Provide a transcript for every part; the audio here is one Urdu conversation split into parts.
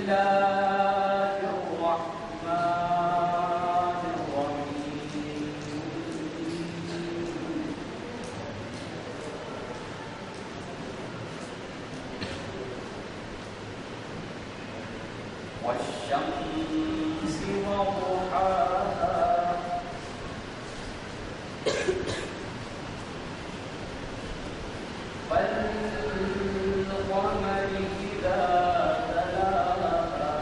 الله الرحمن الرحيم والشمس وضحاها والقمر إذا تلاها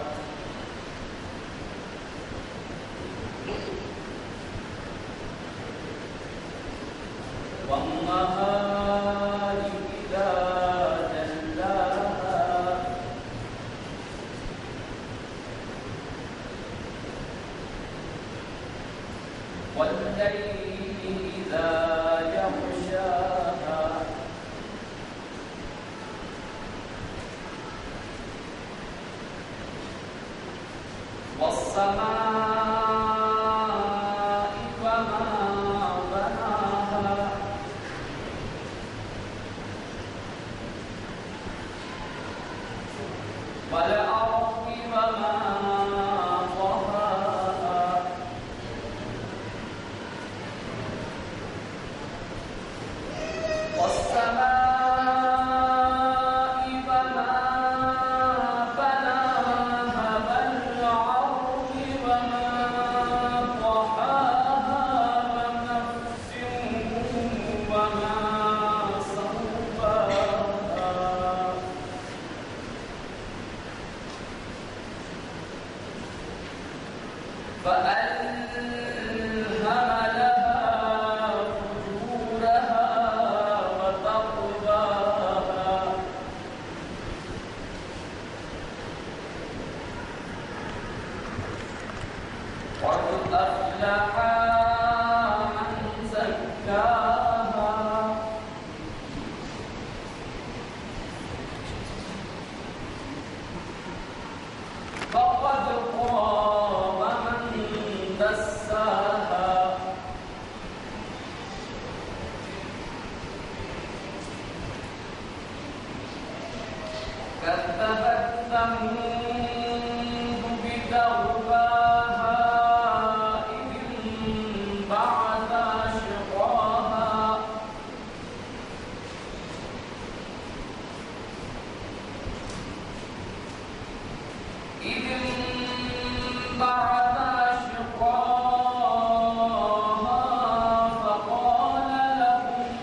والنهار إذا جلاها والليل إذا يغشاها والسماء وما بناها والأرض وما طحاها والسماء وما بناها والأرض وما طحاها ونفس وما سواها فألهمها فجورها وتقواها قد أفلح من زكاها وقد خاب من دساها كذبت ثمود بتغواها إذ انبعث أشقاها إذ انبعث أشقاها فقال لهم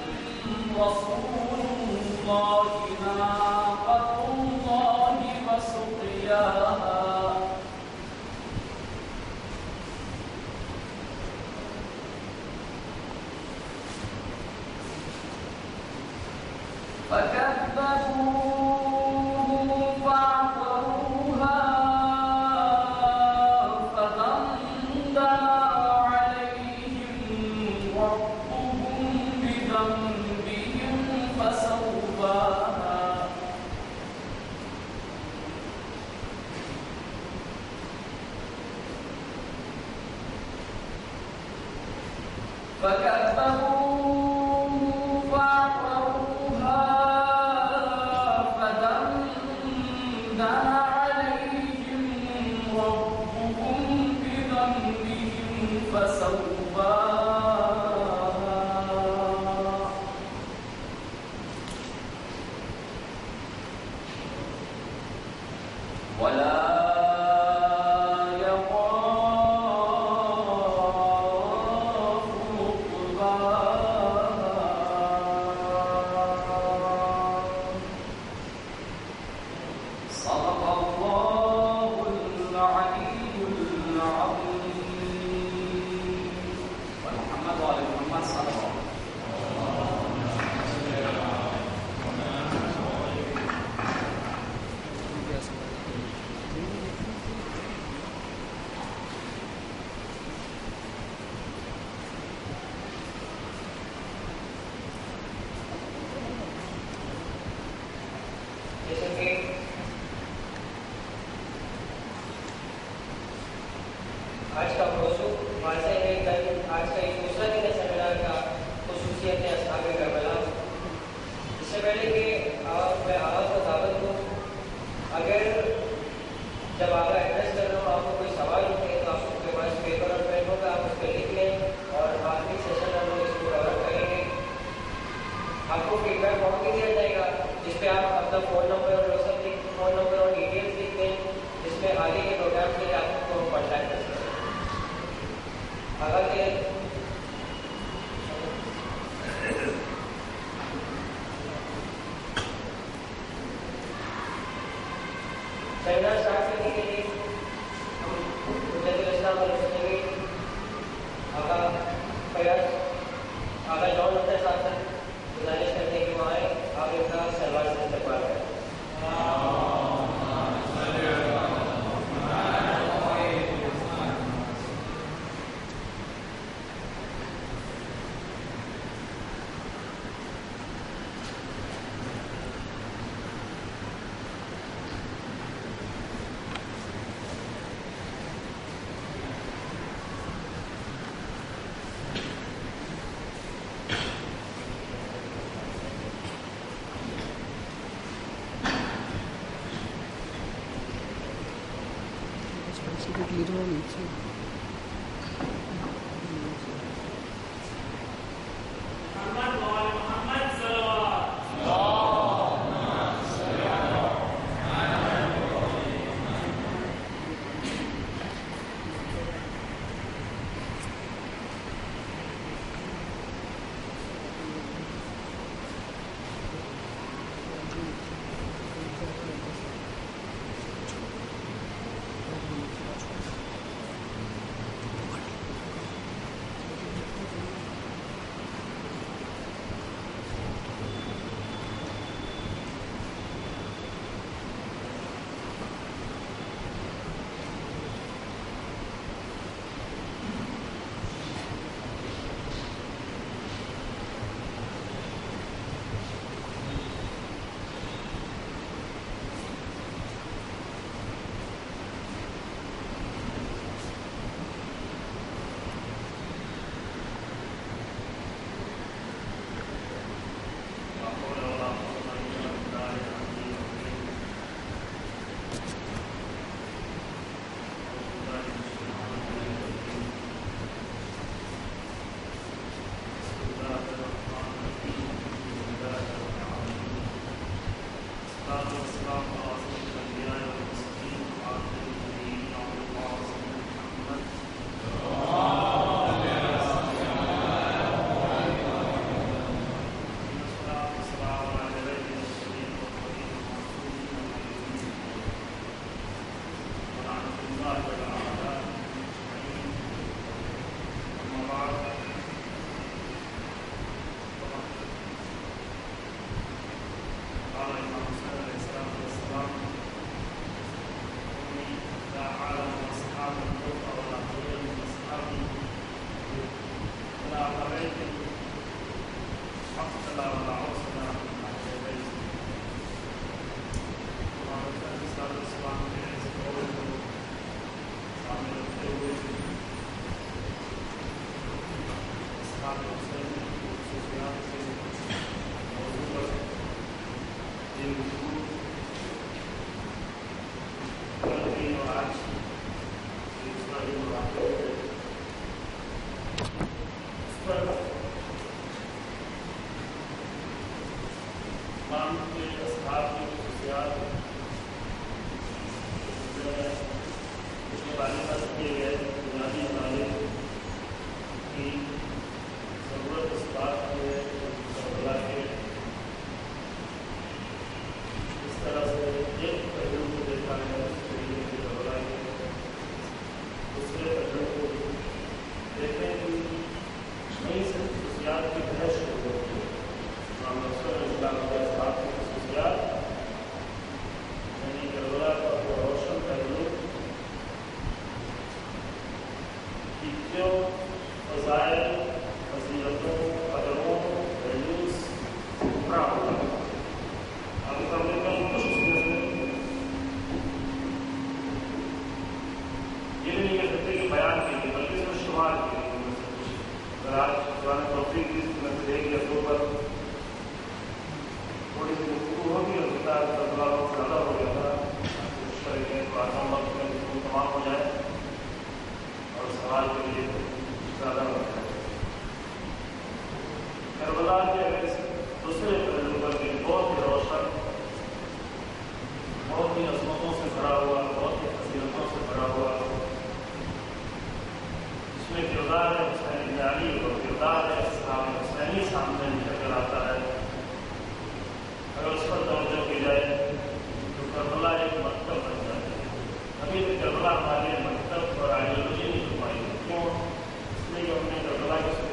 رسول الله ناقة الله وسقياها فكذبوه فعقروها فدمدم عليهم ربهم بذنبهم فسواها فكذبوه فعقروها فدمدم عليهم ربهم بذنبهم فسواها ولا يخاف عقباها آگے جان ہوتا ہے ساتھ ساتھ گزارش کرتے ہیں کہ وہ آئے آپ ان کا سہوار سے استقبال کریں.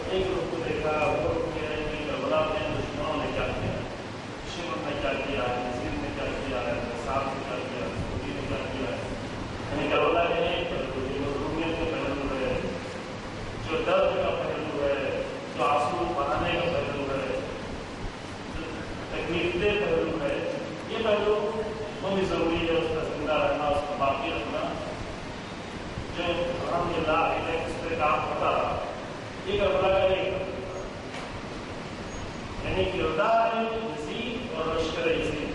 ایک گروپ کو دیکھا یعنی کردار یزید اور لشکر یزید.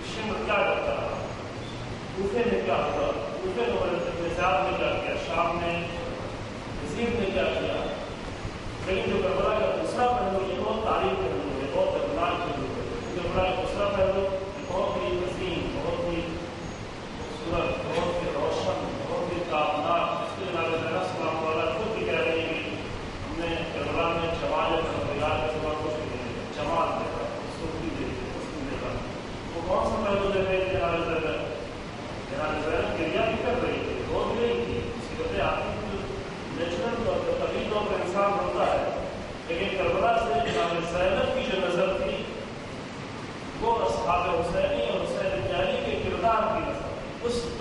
شمر کیا کرتا رہا؟ کوفے میں کیا ہوا؟ کوفے میں زیاد نے کیا کیا؟ شام میں یزید نے کیا کیا؟ لیکن جو کربلا کا دوسرا پہلو یہ بہت تاریخ پہلو ہے، بہت دردناک پہلو ہے. کربلا کا دوسرا پہلو بہت ہی عظیم، بہت ہی خوبصورت، بہت ہی روشن، بہت ہی تابناک. اس کے جناب زینب سلام اللہ خود بھی کہہ رہی ہے کہ ہم نے کربلا میں جمال پروردگار کے سوا کچھ نہیں دیکھا، جمال دیکھا، خوبصورتی دیکھی، حسن دیکھا. وہ کون سا پہلو دیکھ رہے تھے جناب زینب؟ جناب زینب گریہ بھی کر رہی تھی، رو بھی رہی تھی. مصیبتیں آتی ہیں نیچرل طور پر طبعی طور پر انسان ہوتا ہے، لیکن کربلا سے جناب زینب کی جو نظر تھی وہ اصحاب حسینی اور حسین بن علی کے کردار کی نظر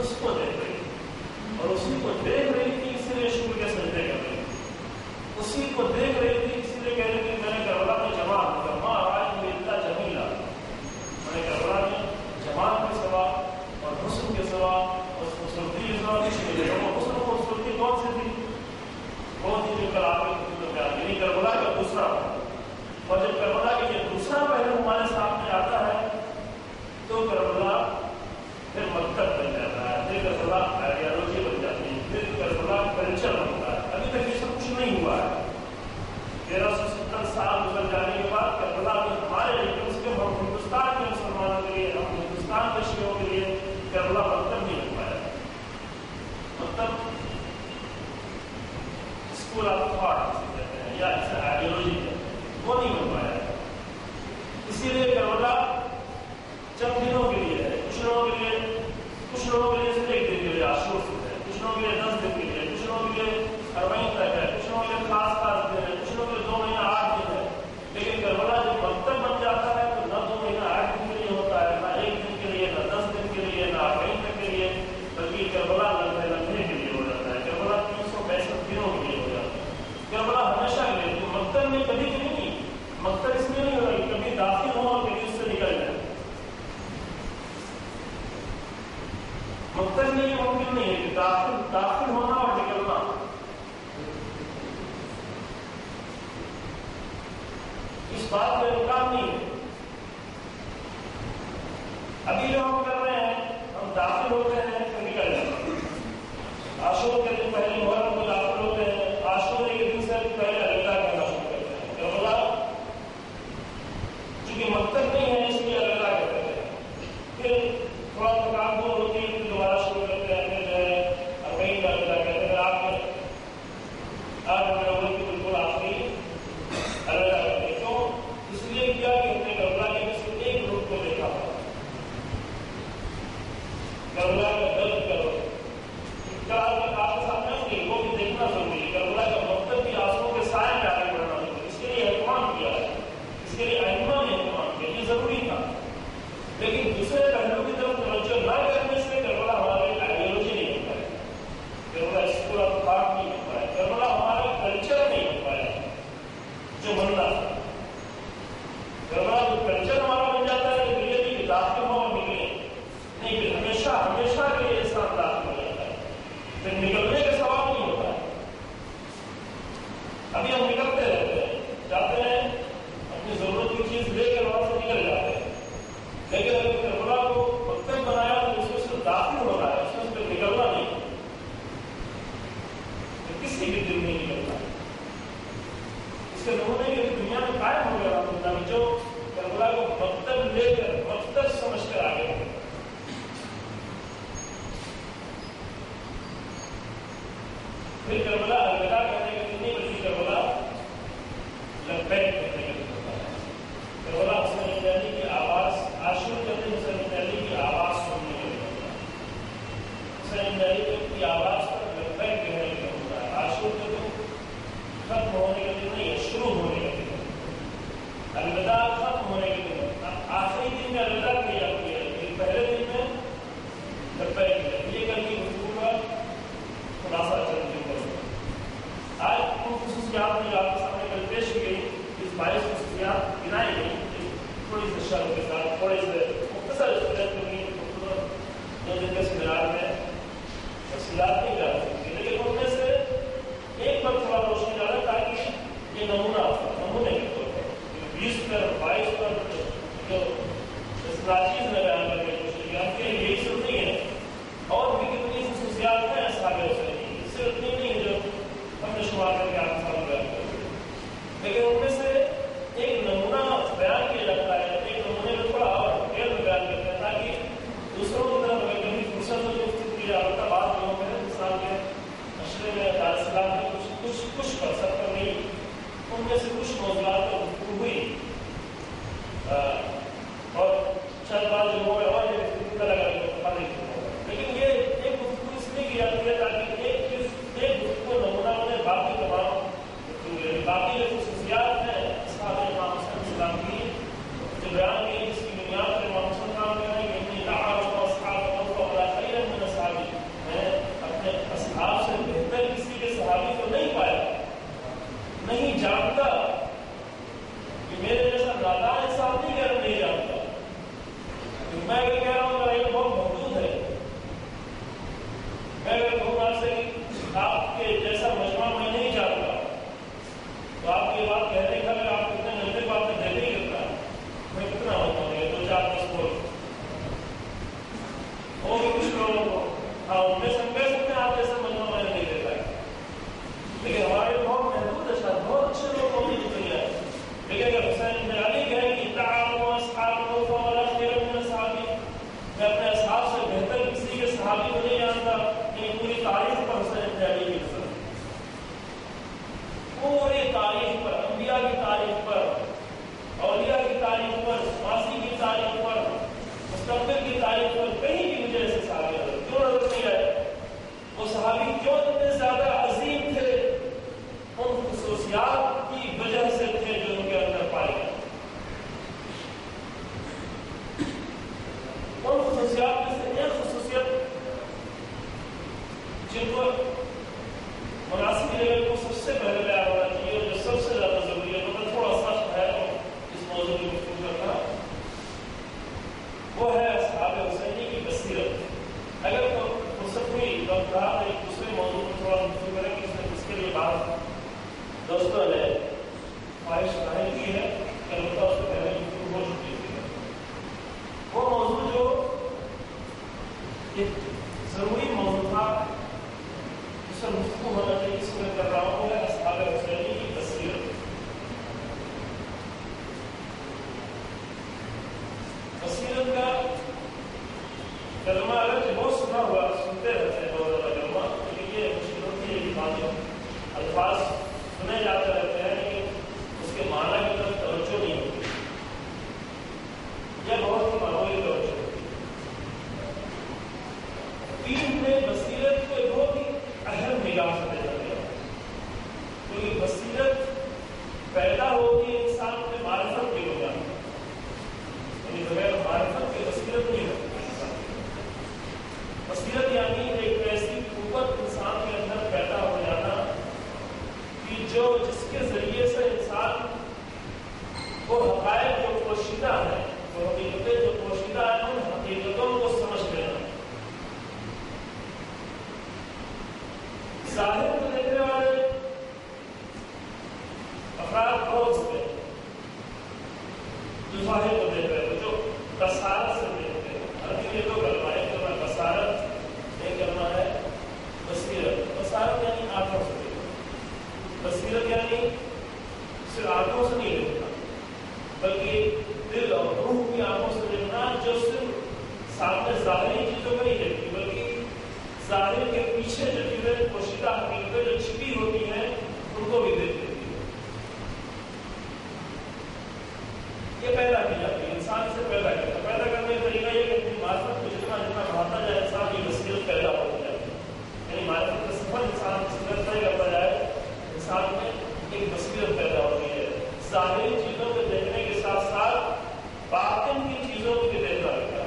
اس کو دیکھ رہی تھی، اور اسی کو دیکھ رہی تھی اسی لیے شکر کے سجدے کر رہی تھی. اسی کو دیکھ رہی تھی اسی لیے کہہ رہی تھی میں نے کربلا میں جمال کرما آج ملتا جمیلا. میں نے کربلا میں جمال کے سوا اور حسن کے سوا اور خوبصورتی کے سوا کچھ نہیں دیکھا. وہ حسن خوبصورتی کون سی تھی؟ بہت ہی جو کل آپ یعنی کربلا کا دوسرا پہلو. اور جب کربلا کا یہ دوسرا پہلو ہمارے سامنے آتا ہے تو کربلا پھر مکتب بن جاتا ہے، پھر کربلا آئیڈیالوجی بن جاتی ہے، پھر کربلا کلچر بنتا ہے. ابھی تک یہ سب کچھ نہیں ہوا ہے. 1370 سال گزر جانے کے بعد کربلا میں ہمارے لیے کم سے کم ہم ہندوستان کے مسلمانوں کے لیے، ہم ہندوستان کے شیعوں کے لیے کربلا مکتب نہیں بن پایا. مکتب اسکول آف تھاٹ کہتے ہیں یا اسے آئیڈیالوجی کہتے ہیں، وہ نہیں بن پایا. اسی لیے کربلا چند دنوں کے لیے ہے. کچھ لوگوں کے لیے صرف ایک دن کے لیے عاشور ہے، کچھ لوگوں کے لیے 10 دن کے لیے، کچھ لوگوں کے لیے 40 تک ہے، کچھ لوگوں کے لیے خاص دن ہے، کچھ لوگوں کے لیے 2 مہینہ 8 دن ہے. لیکن کربلا جب مکتب بن جاتا ہے تو نہ 2 مہینہ 8 دن کے لیے ہوتا ہے، نہ 1 دن کے لیے، نہ 10 دن کے لیے، نہ 40 تک کے لیے، بلکہ کربلا لمحے کے لیے ہو جاتا ہے. کربلا 365 دنوں کے لیے ہو جاتا ہے. کربلا ہمیشہ کے لیے. مکتب میں کبھی بھی نہیں، مکتب اس میں نہیں ہوگا کہ کبھی داخل ہو اور کبھی اس سے نکل جائے. مکتب میں یہ ممکن نہیں ہے کہ داخل ہونا اور نکلنا. اس بات میں امکان نہیں ہے. ابھی جو ہم کر رہے ہیں، ہم داخل ہوتے ہیں تو نکل جاتے ہیں. عاشور کے دن پہلی محرم کو داخل ہوتے ہیں، عاشور کے دن سے پہلے اللہ کہنا شروع کرتے ہیں. کربلا چونکہ مکتب نہیں ہے اس لیے اللہ کہتے ہیں. پھر تھوڑا تھکان دور ہوتی ہے، پھر دوبارہ شروع کرتے ہیں. پھر جو ہے کہیں کا اللہ کہتے ہیں. آپ نے بالکل آخری اللہ کہتے ہیں. کیوں؟ اس لیے کیا کہتے ہیں کربلا کے میں صرف ایک گروپ کو دیکھا تھا. کربلا کا درد کرو آپ سامنے نہیں، وہ بھی دیکھنا ضروری ہے. کربلا کا مکتب بھی آنسوؤں کے سائے میں آگے بڑھنا ضروری. اس کے لیے اہتمام کیا ہے، اس کے لیے ائمہ نے اہتمام کیا، یہ ضروری تھا. لیکن دوسرے پہلو کی طرف توجہ نہ کرنے سے کربلا ہمارے آئیڈیالوجی نہیں ہو پایا، کربلا اسکول آف تھاٹ نہیں ہو پایا، کربلا ہمارا کلچر نہیں ہو پایا جو بننا تھا. کربلا جو کلچر ہمارا بن جاتا ہے کہ یہ نہیں داخل ہو اور نکلے نہیں، پھر ہمیشہ کے لیے انسان داخل ہو جاتا ہے، پھر نکلنے کا سوال نہیں ہوتا ہے. ابھی ہم نکلتے رہتے ہیں، جاتے ہیں اپنی ضرورت کی چیز لے کر وہاں سے نکل جاتے ہیں. لیکن اگر کربلا کو مکتب بنایا تو اس میں صرف داخل ہو رہا ہے، اس میں صرف نکلنا نہیں. کسی بھی دل نہیں نکلتا. اس کے نمونے کی دنیا میں قائم ہو گیا جو کربلا کو مکتب لے کر مکتب سمجھ کر آگے بڑھے. پھر کربلا الوداع کہنے کا نہیں بلکہ کربلا لبیک کہنے کا نہیں ہوتا ہے. کربلا حسین بن علی کی آواز، عاشور کہتے ہیں حسین بن علی کی آواز سننے کے لیے ہوتا ہے. حسین بن علی کی آواز پر لبیک کہنے کے لیے ہوتا ہے. عاشور کے دن ختم ہونے کے دن نہیں، شروع ہونے کے دن. الوداع ختم ہونے کے دن، آخری دن میں الوداع کی جاتی ہے، لیکن پہلے دن میں لبیک ہے. یہ کل کی گفتگو کا خلاصہ چلتی ہے. آج ان خصوصیات میں آپ کے سامنے کل پیش کی گئی، اس 22 خصوصیات گنائی گئی تھوڑی سی شرح کے ساتھ، تھوڑی سے مختصر سمرات میں تفصیلات نہیں جا سکتی، لیکن ان میں سے ایک پر تھوڑا روشنی ڈالا تاکہ یہ نمونہ نمونے کے طور ناچیز میں بیان کرنے کی کوشش کی. آپ کے یہی صرف نہیں ہے، اور بھی کتنی خصوصیات ہیں اصحاب حسین کی، صرف اتنی نہیں جو ہم نے شمار کر کے آپ کے سامنے بیان کر دیا. لیکن ان میں سے ایک نمونہ بیان کیا جاتا ہے، ایک نمونے میں تھوڑا اور ڈیٹیل میں بیان کرتے ہیں تاکہ دوسروں کی طرف اگر کبھی فرصت ہو جو کی البتہ بات لوگوں میں مثال کے اشرے میں دارالسلام میں کچھ پر سب پر نہیں، ان میں سے کچھ موضوعات پر گفتگو ہوئی اور چند بار جو ہو اور الگ الگ لیکن یہ ایک گفتگو اس لیے کی جاتی ہے تاکہ ایک گفتگو نمونہ بنے باقی تمام باقی جو خصوصیات ہیں اصحاب امام حسین علیہ السلام کی جو بیان کی جس کی بنیاد پر امام حسین کام کر رہے ہیں کہ اتنی تعارف و اصحاب ولا خیر من اصحابی، میں اپنے اصحاب سے بہتر کسی کے صحابی کو نہیں پایا، نہیں جانتا کہ میرے جیسا نادان انسان نہیں جانتا. میں اگر کہہ رہا ہوں میرا علم بہت محدود ہے، میں اگر کہوں آپ سے آپ کے جیسا مجموعہ میں نہیں جانتا تو آپ کی بات کہنے کا اگر آپ کتنے نزدیک بات میں دل نہیں کرتا میں کتنا ہوتا ہوں 2-4-10 بول وہ بھی کچھ لوگوں کو ہاں ان میں سے کہہ سکتے ہیں آپ جیسا مجموعہ میں نہیں دیتا ہے، لیکن ہمارے بہت محدود ہے، شاید بہت اچھے لوگ موجود دنیا ہے. لیکن اگر حسین بن علی کہے کہ تعاونوا اصحابہ ولا خیر من اصحابی، میں اپنے اصحاب سے بہتر کسی کے صحابی کو نہیں جانتا، یہ پوری تاریخ پر حسین بن علی کی نظر، پوری تاریخ پر، انبیاء کی تاریخ پر، اولیاء کی تاریخ پر، ماضی کی تاریخ پر، مستقبل کی تاریخ پر کہیں بھی مجھے ایسے صحابی نظر کیوں نظر نہیں آئے؟ وہ صحابی کیوں اتنے زیادہ عظیم تھے؟ ان خصوصیات کی وجہ سے تھے جو ان کے اندر پائے گئے. ان خصوصیات میں سے ایک خصوصیت جن کو مناسب لیول کو سب سے پہلے بیان ہونا چاہیے اور جو سب سے زیادہ ضروری ہے، مطلب تھوڑا سخت ہے اس موضوع کی گفتگو کرنا، وہ ہے اصحاب حسینی کی بصیرت. اگر فرصت ہوئی تو ہم کہا ایک دوسرے موضوع پر تھوڑا گفتگو کریں گے. اس کے لیے بات دوستوں نے خواہش ظاہر کی ہے کہ البتہ اس سے پہلے گفتگو ہو چکی تھی. وہ موضوع جو ایک ضروری موضوع تھا جس پر گفتگو ہونا چاہیے، اس کو میں کر رہا ہوں، وہ ہے اصحاب حسینی کی بصیرت. بصیرت کا کلمہ اگرچہ بہت سنا ہوا، سنتے رہتے ہیں بہت زیادہ کلمہ، لیکن یہ مشکل ہوتی ہے کہ بات الفاظ سنے جاتے رہتے ہیں لیکن اس کے معنی کی طرف توجہ نہیں ہوتی، یہ بہت ہی معمولی توجہ ہوتی ہے. دین نے بصیرت کو ایک بہت ہی اہم نگاہ سے دیکھا گیا، کیونکہ بصیرت پیدا ہوتی ہے انسان میں معرفت کی وجہ سے، یعنی بغیر معرفت کے بصیرت نہیں ہوتی. بصیرت یعنی ایک ایسی قوت انسان کے اندر پیدا ہو جانا کہ جس کے ذریعے سے انسان کو حقائق جو پوشیدہ ہیں، جو حقیقتیں جو پوشیدہ ہیں، ان حقیقتوں کو سمجھ لینا. ظاہر کو دیکھنے والے افراد بہت سے جو ظاہر کو دیکھ رہے ہیں، جو بصارت سے دیکھتے ہیں. عربی میں دو کلمہ، ایک کلمہ بصارت، ایک کلمہ ہے بصیرت. بصارت یعنی آنکھوں سے دیکھنا، بصیرت یعنی صرف آنکھوں سے نہیں دیکھنا بلکہ دل اور روح کی آنکھوں سے دیکھنا، جو صرف سامنے ظاہری چیزوں کو نہیں دیکھتی بلکہ ظاہر کے پیچھے جو چیزیں پوشیدہ حقیقتیں جو چھپی ہوتی ہیں ان کو بھی دیکھ لیتی ہے. یہ پیدا کی جاتی ہے، انسان سے پیدا کرتا ہے. پیدا کرنے کا طریقہ یہ کہ اپنی معرفت کو جتنا بڑھاتا جائے انسان کی بصیرت پیدا ہوتی جاتی ہے. یعنی معرفت کا سفر انسان بصیرت طے کرتا جائے، انسان میں ایک بصیرت پیدا ہوتی ہے. ظاہری چیزوں کو دیکھنے کے ساتھ ساتھ باطن کی چیزوں کو بھی دیکھتا رہتا ہے.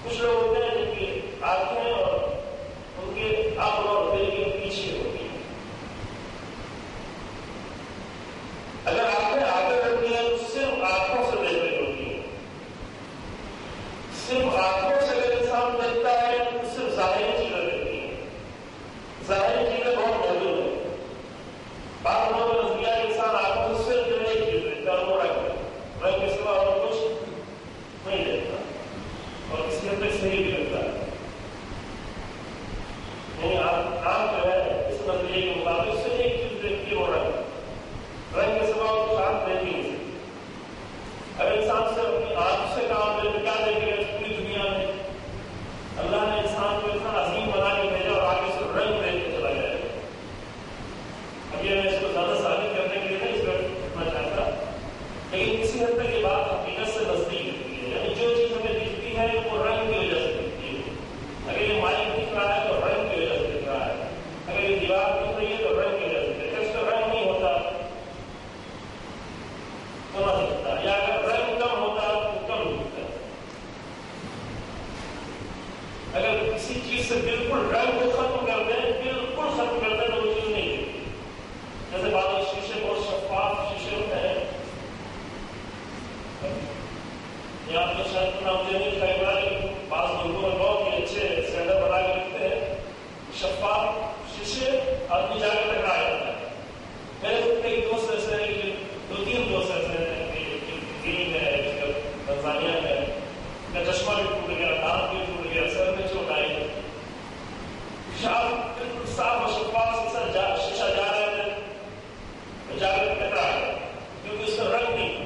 کچھ لوگ ہوتے ہیں جن کی آنکھیں اور ان کے عقل اور دل کے پیچھے ہوتی ہیں. اگر آنکھیں آگے رکھتی ہیں تو صرف آنکھوں سے دیکھ رہی ہوتی ہیں. صرف آنکھوں سے اگر انسان دیکھتا ہے تو صرف ظاہری چیزیں دیکھتی ہیں. ظاہری چیزیں بہت موجود ہیں. بعض لوگوں کا نظریہ انسان آنکھوں سے صرف جو ایک چیز دیکھتا ہے وہ رنگ کے سوا اور کچھ نہیں دیکھتا اور کسی حد تک صحیح بھی لگتا ہے. یعنی آپ جو ہے اس نظریے کے مطابق صرف ایک چیز دیکھتی ہے وہ رنگ کے سوا اور کچھ آپ دیکھ نہیں سکتی. اگر انسان سے اپنی آنکھ سے کام کرے تو کیا دیکھے گا پوری دنیا میں؟ اللہ نے انسان کو اتنا عظیم بنا کے بھیجا اور آگے سے رنگ دیکھ کے چلا جائے گا. اب یہ میں اس کو زیادہ ثابت کرنے کے لیے نہیں اس پر رکھنا چاہتا، لیکن کسی حد تک یہ بات حقیقت سے نزدیک دکھتی ہے. یعنی جو چیز ہمیں دکھتی ہے وہ رنگ کی وجہ سے دکھتی ہے. اگر یہ مائک دکھ رہا ہے تو رنگ کی وجہ سے دکھ رہا ہے. اگر یہ دیوار دکھ رہی ہے تو رنگ کی وجہ سے دکھ رہی ہے. اس کا رنگ نہیں ہوتا تو نہ دکھتا، یا اگر رنگ کم ہوتا تو کم دکھتا. اگر کسی چیز سے بالکل رنگ کو ختم کر دیں، بالکل ختم کر دیں تو وہ چیز نہیں دکھتی. جیسے بعض شیشے بہت شفاف شیشے ہوتے ہیں، یہ آپ کو شاید نام نہیں دکھائی پڑا لیکن بعض لوگوں میں بہت ہی اچھے سینڈر بنا کے رکھتے ہیں. شفاف شیشے آدمی جا کے ٹکرا جاتا ہے. میرے خود کئی دوست ایسے ہیں کہ 2-3 دوست ایسے ہیں دین ہے، تنزانیہ ہے، کا چشمہ بھی ٹوٹ گیا، دانت بھی ٹوٹ گیا، سر میں چوٹ آئی. بالکل صاف اور شفاف شیشہ جا رہے تھے، جا کر ٹکرا گیا کیونکہ اس کا رنگ نہیں تھا.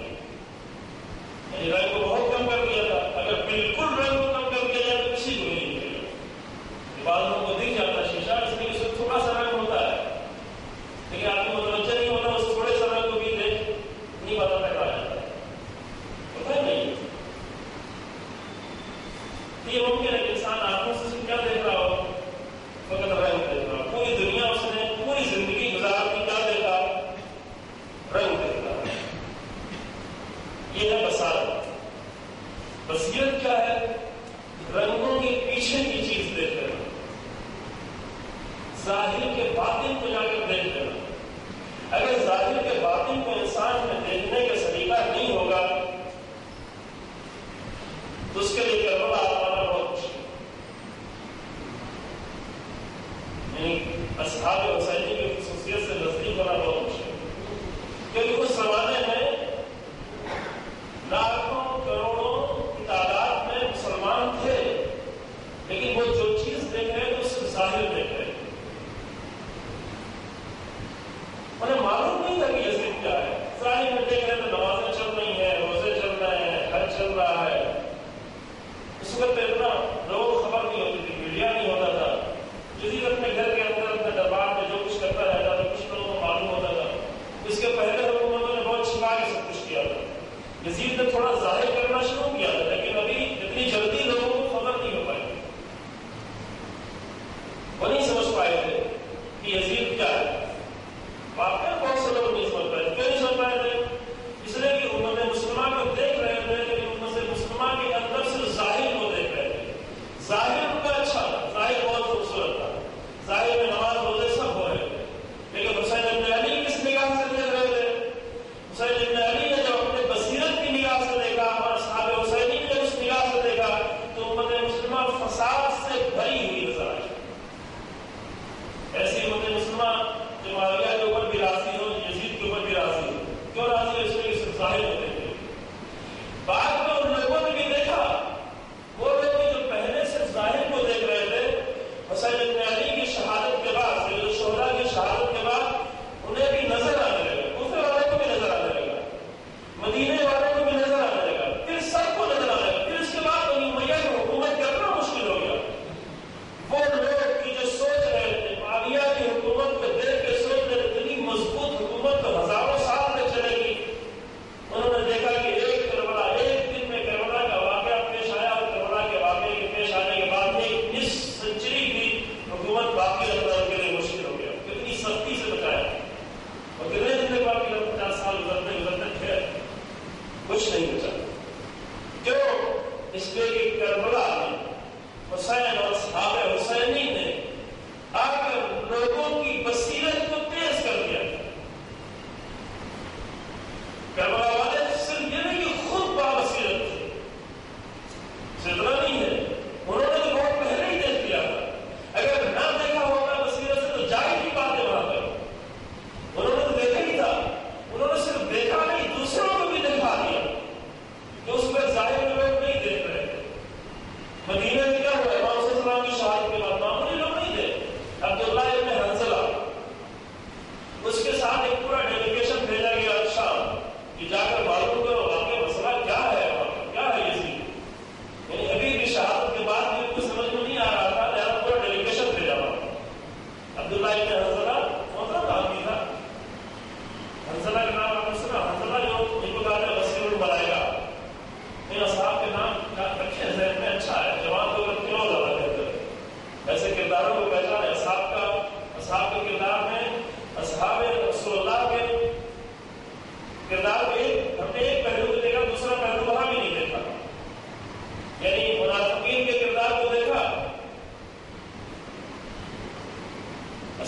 یعنی رنگ کو بہت کم کر دیا تھا. اگر بالکل رنگ کو کم کر دیا جائے تو کسی کو نہیں ملے گا. بعض لوگوں کو دکھ جاتا ہے شیشہ، اس لیے اس میں تھوڑا سا رنگ ہوتا ہے، لیکن آپ کو متوجہ نہیں ہوتا اس تھوڑے سا رنگ کو بھی دیکھ نہیں پتا ٹکرا جاتا ہے. ہوتا ہے نہیں؟ یہ ممکن ہے کہ انسان آنکھوں سے کیا دیکھ رہا ہو؟ فقط رنگ دیکھ رہا ہو. پوری دنیا اس نے پوری زندگی گزار کی کیا دیکھا؟ رنگ دیکھ رہا. یہ ہے بصارت. بصیرت کیا ہے؟ رنگوں کے پیچھے کی چیز دیکھ لینا، ظاہر کے باطن کو جا کر دیکھ لینا. اگر ظاہر کے باطن کو انسان میں دیکھنے کا سلیقہ نہیں ہوگا تو اس کے لیے کربلا آزمانا بہت مشکل. یعنی اصحاب حسینی کی خصوصیت سے نزدیک ہونا بہت مشکل، کیونکہ اس زمانے میں لاکھوں کروڑوں کی تعداد میں مسلمان تھے، لیکن وہ جو چیز دیکھ رہے تھے اس کو ظاہر دیکھ رہے تھے. انہیں معلوم نہیں تھا کہ یہ صرف کیا ہے. ظاہر میں دیکھ رہے تھے نمازیں چل رہی ہیں، روزے چل رہے ہیں، حج چل رہا ہے. اس وقت اتنا لوگوں کو خبر نہیں ہوتی تھی، میڈیا نہیں ہوتا تھا. یزید اپنے گھر کے اندر اپنے دربار میں جو کچھ کرتا رہتا تھا کچھ لوگوں کو معلوم ہوتا تھا. اس کے پہلے حکومتوں نے بہت چھپا کے سب کچھ کیا تھا. یزید نے تھوڑا ظاہر کرنا شروع کیا تھا، لیکن ابھی اتنی جلدی لوگوں کو خبر نہیں ہو پائی. وہ نہیں سمجھ پائے تھے کہ یزید کیا ہے. واقعی بہت سے لوگ نہیں سمجھ پائے. کیوں نہیں سمجھ پائے تھے؟ اس لیے کہ امت مسلمہ کو دیکھ رہے تھے، لیکن امت مسلمہ کے اندر سے ظاہر کو دیکھ رہے تھے. ظاہر ان کا اچھا تھا، ظاہر بہت خوبصورت تھا، ظاہر میں نماز روزے سب ہو رہے تھے. لیکن حسین ابن علی کس نگاہ سے دیکھ رہے تھے؟ حسین ابن علی نے جب اپنے بصیرت کی نگاہ سے دیکھا اور اصحاب حسینی نے اس نگاہ سے دیکھا تو امت مسلمہ فساد سے بھری ہوئی نظر آئی. ایسی امت مسلمہ جو معاویہ کے اوپر بھی راضی ہو، یزید کے اوپر بھی راضی ہو. کیوں راضی ہو؟ اس لیے صرف ظاہر ہوتے تھے. بعد میں ان لوگوں نے بھی دیکھا، وہ لوگ جو پہلے صرف ظاہر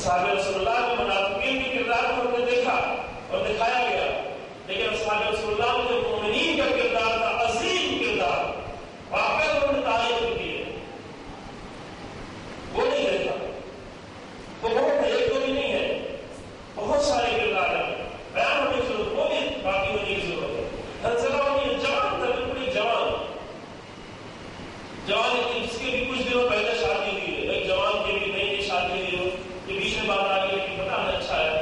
اصحاب رسول اللہ میں منافقین کے کردار کو ہم نے دیکھا اور دکھایا گیا، لیکن اصحاب رسول اللہ میں جو مومنین کا کردار تھا، عظیم کردار، واقعی انہوں نے تعریف کی ہے، وہ نہیں دیکھا۔ وہ بہت ہے، ایک دو بھی نہیں ہے، بہت سارے کردار ہیں، بیان ہونے کی ضرورت، وہ بھی باقی ہونے کی ضرورت ہے۔ حنظلہ ہوئی جوان تھا، بالکل جوان جس کی بھی کچھ دنوں پہلے شادی ہوئی ہے، ایک جوان کی بھی نئی شادی ہوئی ہے، یہ بیچ میں بات آ گئی لیکن پتا ہے اچھا ہے،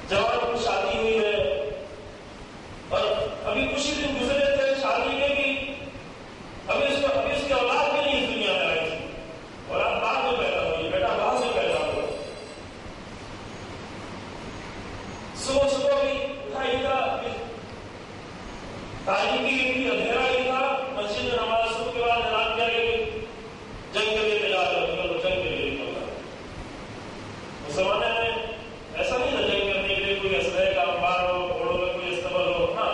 جوان کی شادی ہوئی ہے اور ابھی کچھ ہی دن گزرے تھے شادی کے بھی، ابھی اس کی اولاد بھی نہیں اس دنیا میں آئی تھی، اور آپ بعد میں پیدا ہوئی، بیٹا بعد میں پیدا ہوا، صبح بھی اٹھائی تھا، تاریخی تھی، اندھیرا ہی تھا، مسجد میں نماز صبح کے بعد اعلان کیا کہ جنگ کے لیے تیار ہو، جنگ کے لیے نکلنا۔ اس زمانے میں ایسا نہیں تھا جنگ کرنے کے لیے کوئی اسلحے کا انبار ہو، گھوڑوں میں کوئی استعمال ہو، ہاں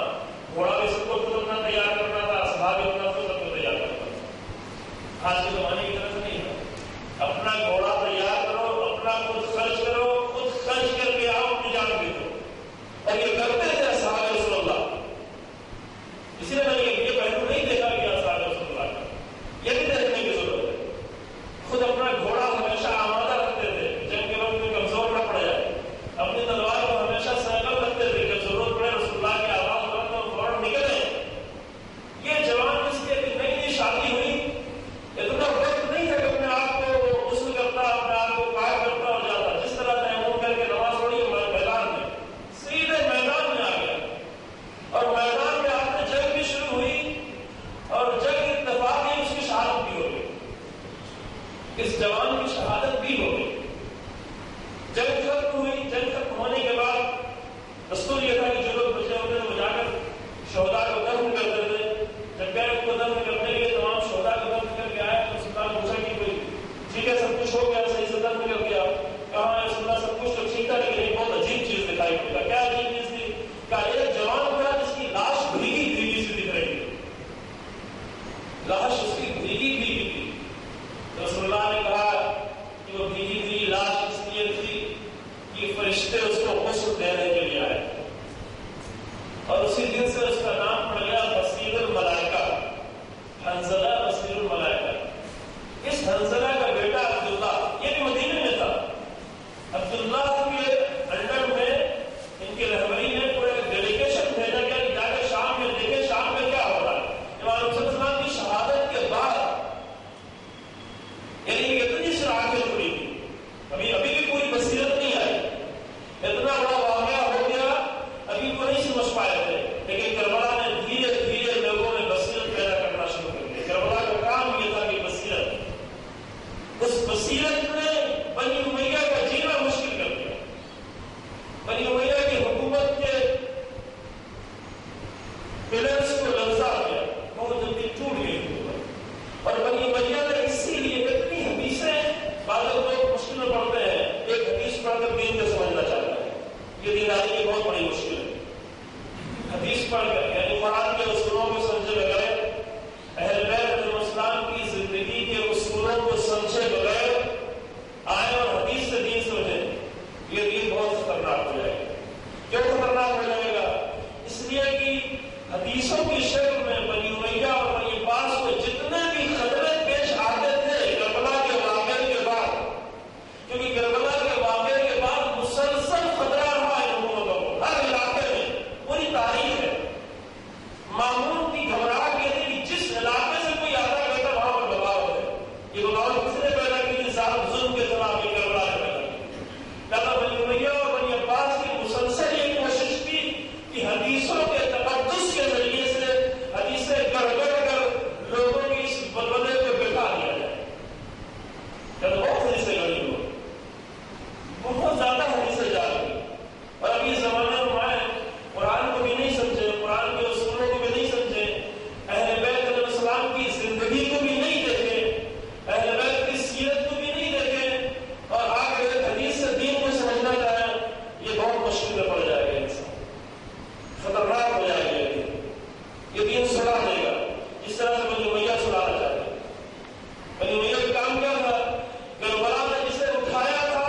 گھوڑا بھی سب کو خود اپنا تیار کرنا تھا، اسباب بھی اپنا خود سب کو تیار کرنا تھا، آج کے زمانے کی طرح سے نہیں تھا، اپنا گھوڑا تیار کرو، اپنا خود خرچ کرو، خود خرچ کر کے آؤ، اپنی جان بھی دو، اور یہ کرتے تھے اصحاب رسول اللہ۔ اسی لیے میں نے یہ پہلو نہیں دیکھا گیا اصحاب رسول اللہ کا، یہ بھی دیکھنے کی ضرورت ہے۔ خود اپنا گھوڑا ہمیشہ آمادہ رکھتے تھے، جنگ کے وقت میں کمزور نہ پڑ جائے، اپنی تلوار کو ہمیشہ سینگل رکھتے تھے، جب ضرورت پڑے رسول اللہ کی آواز پر تو فوراً نکلے۔ یہ جوان جس کی ابھی نئی نئی شادی ہوئی، اتنا وقت نہیں تھا کہ اپنے آپ کو غسل کرتا، اپنے آپ کو پاک کرتا اور جاتا، جس طرح تیمم کر کے نماز پڑھی میدان میں، سیدھے میدان میں آ گیا، اور میدان میں آپ نے جنگ بھی شروع ہوئی اور جنگ اتفاقی اس کی شہادت بھی ہو گئی، اس جوان کی شہادت بھی ہو گئی۔ جنگ ختم ہوئی، جنگ ختم ہونے کے بعد دستور یہ تھا کہ جو لوگ بچے ہوتے تھے وہ جا کر شہداء کو دفن کرتے تھے، جب گئے ان کو دفن کرنے کے لیے تمام شہداء کو دفن کر کے آئے تو سلطان پوچھا کہ کوئی ٹھیک ہے سب کچھ ہو گیا، صحیح سے دفن کر دیا، کہاں ہے سنا سب کچھ تو ٹھیک تھا، لیکن ایک بہت عجیب چیز دکھائی پڑتا، کیا عجیب چیز تھی؟ کہا ایک جوان تھا جس کی لاش بھیگی بھیگی سی دکھ رہی تھی، لاش اس کی بھیگی بھیگی تھی۔ رسول اللہ نے کہا کہ وہ بھیگی بھیگی لاش اس لیے تھی کہ فرشتے اس کو غسل دینے کے لیے آئے، اور اسی دن سے اس کا نام پڑ گیا بصیر الملائکہ، حنظلہ بصیر الملائکہ۔ اس حنظلہ کا بیٹا عبداللہ، یہ بھی مدینے میں تھا، عبداللہ کے انڈر میں ان کی رہبری نے پورے ڈیلیگیشن بھیجا کہ جا کے شام میں دیکھے شام میں کیا ہو رہا ہے۔ امام حسن السلام کی شہادت کے بعد، یعنی اتنی سی آنکھیں کھلی تھی، ابھی بھی پوری بصیرت نہیں آئی، اتنا بڑا واقعہ ہو گیا، ابھی کو نہیں سمجھ پائے تھے، لیکن کربلا نے دھیرے دھیرے لوگوں میں بصیرت پیدا کرنا شروع کر دیا۔ کربلا کا کام یہ تھا کہ بصیرت، اس بصیرت نے بنی امیہ کا جینا مشکل کر دیا، بنی امیہ کی حکومت کے پلرز کو لرزا دیا، بہت جلدی ٹوٹ گئی حکومت، اور بنی امیہ نے اسی لیے اتنی حدیثیں، بعض لوگ مشکل میں پڑھتے ہیں، ایک حدیث پڑھ کر دین کو سمجھنا چاہتا ہے، یہ دینداری کی بہت بڑی مشکل ہے، حدیث پڑھ کر یعنی قرآن کے اصولوں کو سمجھے بغیر، اہل بیت علیہ السلام کی زندگی کے اصولوں کو سمجھے بغیر آئے اور حدیث سے دین سمجھیں، یہ دین بہت خطرناک ہو جائے گا۔ کیوں خطرناک ہو جائے گا؟ اس لیے کہ حدیثوں کی شکل میں بنی امیہ اور بنی عباس کو جتنے بھی خطرے پیش آتے تھے کربلا کے واقعے کے بعد، کیونکہ کربلا کے واقعے کے بعد مسلسل خطرہ رہا ہے حکومتوں کو، ہر علاقے میں، پوری تاریخ ہے۔ معمول کی گھبراہٹ یہ تھی کہ جس علاقے سے کوئی آتا رہتا وہاں پر بغاوت ہے، یہ بغاوت کس نے پیدا کی؟ ظلم کے خلاف یہ کربلا نے پیدا کی۔ لہٰذا بنی امیہ اور بنی عباس کی مسلسل یہ کوشش تھی کہ حدیثوں کے تقدس کے ذریعے سے حدیثیں گڑبڑ کر لوگوں کی اس بلبلے کو بٹھا دیا جائے۔ بہت حدیثیں گڑی ہوئی، بہت زیادہ حدیثیں جا رہی، اور اب یہ زمانے میں آئے قرآن کو بھی نہیں سمجھے، قرآن کے اصولوں کو بھی نہیں سمجھے، اہل بیت علیہ السلام کی زندگی کو بھی نہیں دیکھے، اہل بیت کی سیرت کو بھی نہیں دیکھے، اور آگے حدیث سے دین کو سمجھنا چاہیں، یہ بہت مشکل میں پڑ جائے گا، انسان خطرناک ہو جائے گا، یہ دین سڑا دے گا، جس طرح سے بنی امیہ سڑانا چاہتے ہیں۔ بنی امیہ کا کام کیا تھا؟ کربلا نے جسے اٹھایا تھا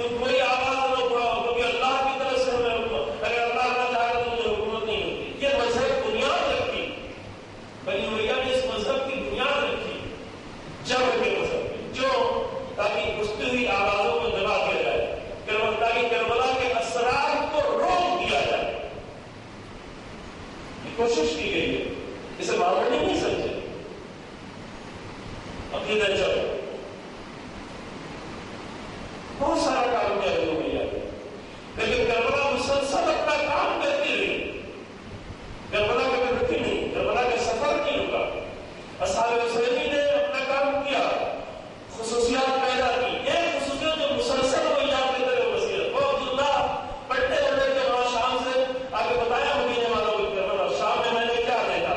کوئی آواز نہ اٹھاؤ کبھی اللہ کی طرف سے ہمیں حکم، اگر اللہ نہ چاہے تو مجھے حکومت نہیں ہوتی. یہ مذہب بنیاد رکھی، بنی امیہ نے اس مذہب کی بنیاد رکھی جبر کے مذہب کی، جو تاکہ اٹھتی ہوئی آوازوں کو دبا دیا جائے، تاکہ کربلا کے اثرات کو روک دیا جائے. یہ کوشش کی گئی ہے، اسے معمولی نہیں سمجھے. اپنی درجہ بہت سارا کام کیا ہو گیا، لیکن کربلا مسلسل اپنا کام کرتی رہی. کربلا کبھی رکی نہیں، کربلا کا سفر نہیں رکا. اصحاب حسینی نے اپنا کام کیا، خصوصیات پیدا کی. ایک خصوصیت جو مسلسل وہ یاد کرتے رہے وسیعت، وہ عبداللہ پڑھتے ہوتے کے وہاں شام سے آگے بتایا مدینے والوں کو کربلا. شام میں نے کیا دیکھا؟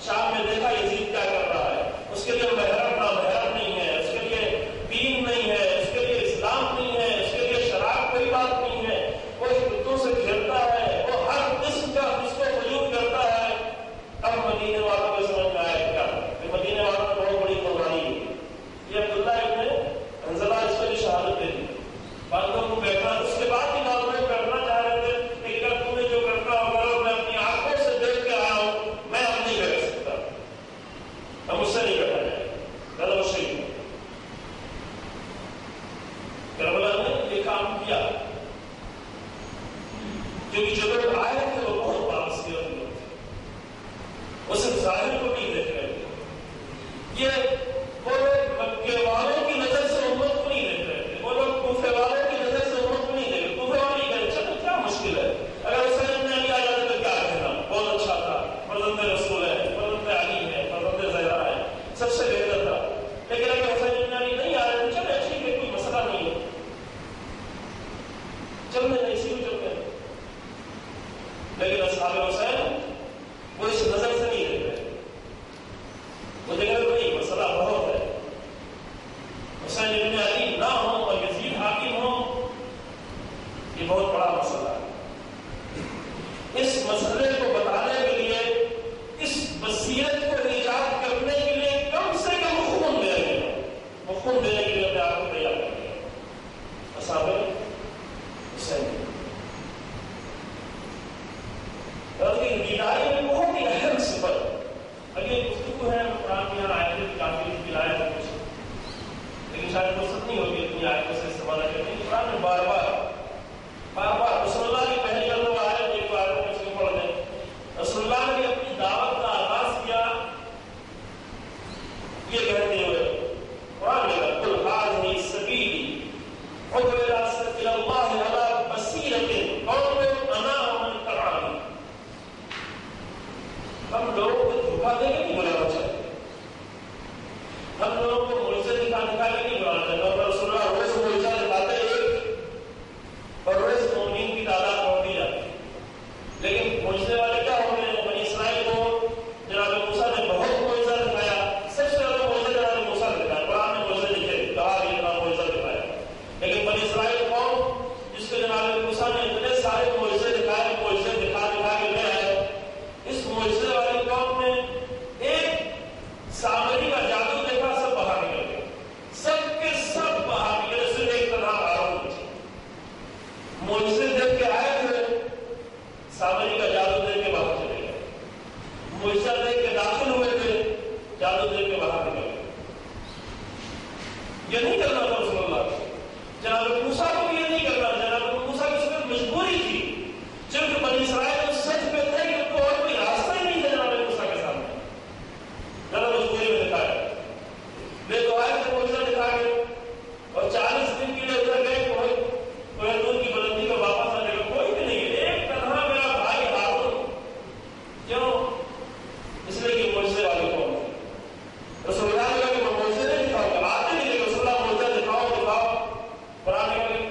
شام میں دیکھا یزید کیا کر رہا ہے. اس کے لیے محرم نہ محرم نہیں ہے، اس کے لیے دین نہیں ہے، اس کے لیے اسلام نہیں ہے، اس کے لیے شراب کوئی بات نہیں ہے. وہ کتوں سے کھیلتا ہے، وہ ہر قسم کا اس کو وجود کرتا ہے. اب مدینے والوں کو سمجھ میں آیا کیا کہ مدینے والوں نے بہت بڑی قربانی کی. یہ عبداللہ ابن حنظلہ اس کو شہادت دے دی. بعد لوگوں کو بیٹھنا، اس کے بعد ہی معلوم کرنا چاہ رہے تھے لیکن اگر تم نے جو کرنا ہوگا میں اپنی آنکھوں سے دیکھ کے آیا ہوں، میں اب نہیں کر سکتا، اب مجھ سے نہیں کرنا ہے. چلو شہید کربلا نے یہ کام کیا. جو کہ جو لوگ آئے تھے وہ بہت بابسیت لوگ تھے، وہ صرف ظاہر کو نہیں دیکھ رہے تھے. یہ وہ لوگ مکے والوں کی نظر سے امت کو نہیں دیکھ رہے تھے، وہ لوگ کوفے والوں کی نظر سے امت کو نہیں دیکھ رہے. کوفے والے نہیں کہتے چلو کیا مشکل ہے، اگر حسین میں علی آ جاتے تو کیا کہنا، بہت اچھا تھا، فرزند رسول ہے، فرزند علی ہے، فرزند زہرا ہے، سب سے بہتر تھا. لیکن اگر حسین ابن علی نہیں آ رہے تو چلے ٹھیک ہے، کوئی مسئلہ نہیں ہے، چلنے نہیں اسی میں چلتے ہیں. لیکن اصحاب حسین وہ اس نظر سے نہیں دیکھ رہے، وہ دیکھ رہے بھائی مسئلہ بہت ہے. حسین ابن علی نہ ہو اور یزید حاکم ہو، یہ بہت بڑا مسئلہ ہے. اس مسئلے کو بتانے کے لیے، اس بصیرت کو ایجاد کرنے کے لیے کم سے کم خون دینے کے لیے اپنے آپ کو تیار کر دیا اصحاب حسین. بیداری میں بہت ہی اہم صفت. اگلی گفتگو ہے قرآن کی یہاں آیتیں کافی دلائل ہے کچھ، لیکن شاید فرصت نہیں ہوگی اتنی آیتوں سے استفادہ کرنے کی. قرآن میں بار بار رسول اللہ کی پہلی جو آیت ایک بار میں اس کو پڑھ دیں. رسول اللہ نے اپنی دعوت کا آغاز کیا یہ کہتے ہوئے، قرآن میں قل هذه سبیلی ادعو الى اللہ علی بصیرۃ قوم انا ومن اتبعنی. ہم لوگوں کو دھوکہ دے کے نہیں بلانا چاہتے، ہم لوگوں کو معجزے دکھا کے نہیں بلانا چاہتے. اور رسول اللہ روز معجزہ دکھاتے ایک اور روز مومنین کی تعداد بڑھتی جاتی. لیکن معجزے والے کیا ہو رہے ہیں؟ بنی اسرائیل کو جناب موسیٰ نے بہت معجزہ دکھایا، سب سے زیادہ معجزہ جناب موسیٰ نے دکھایا. قرآن میں معجزے لکھے کہا کہ اتنا معجزہ دکھایا. لیکن بنی اسرائیل قوم جس کو جناب موسیٰ نے اتنے سارے معجزے دکھائے، معجزے دکھا کے لے آئے، اس معجزے والی قوم نے ایک سامری کا جادو دیکھا، سب باہر نکل گئے، سب کے سب باہر نکلے، صرف ایک طرح ہارون معجزے دیکھ کے آئے تھے، سامری کا جادو دیکھ کے باہر چلے گئے. معجزہ دیکھ کے داخل ہوئے تھے، جادو دیکھ کے باہر نکل گئے. یہ نہیں کرنا تھا رسول اللہ کو. جناب موسیٰ کو بھی یہ نہیں کرنا. جناب موسیٰ کی اس میں مجبوری تھی، جبکہ بنی اسرائیل سچ پہ تھے کہ تو اور کوئی راستہ ہی نہیں تھا جناب موسیٰ کے سامنے. جناب مجبوری میں دکھایا، لے تو آئے تھے معجزہ دکھا کے، اور 40 دن کے لیے ادھر گئے کوہ نور کی بلندی کو واپس آنے کا کوئی بھی نہیں. ایک طرح میرا بھائی ہارون، کیوں؟ اس لیے کہ معجزے والے قوم تھے. رسول اللہ نے کہا کہ میں معجزے نہیں دکھاؤں گا، آتے نہیں. رسول اللہ معجزہ دکھاؤ. قرآن میں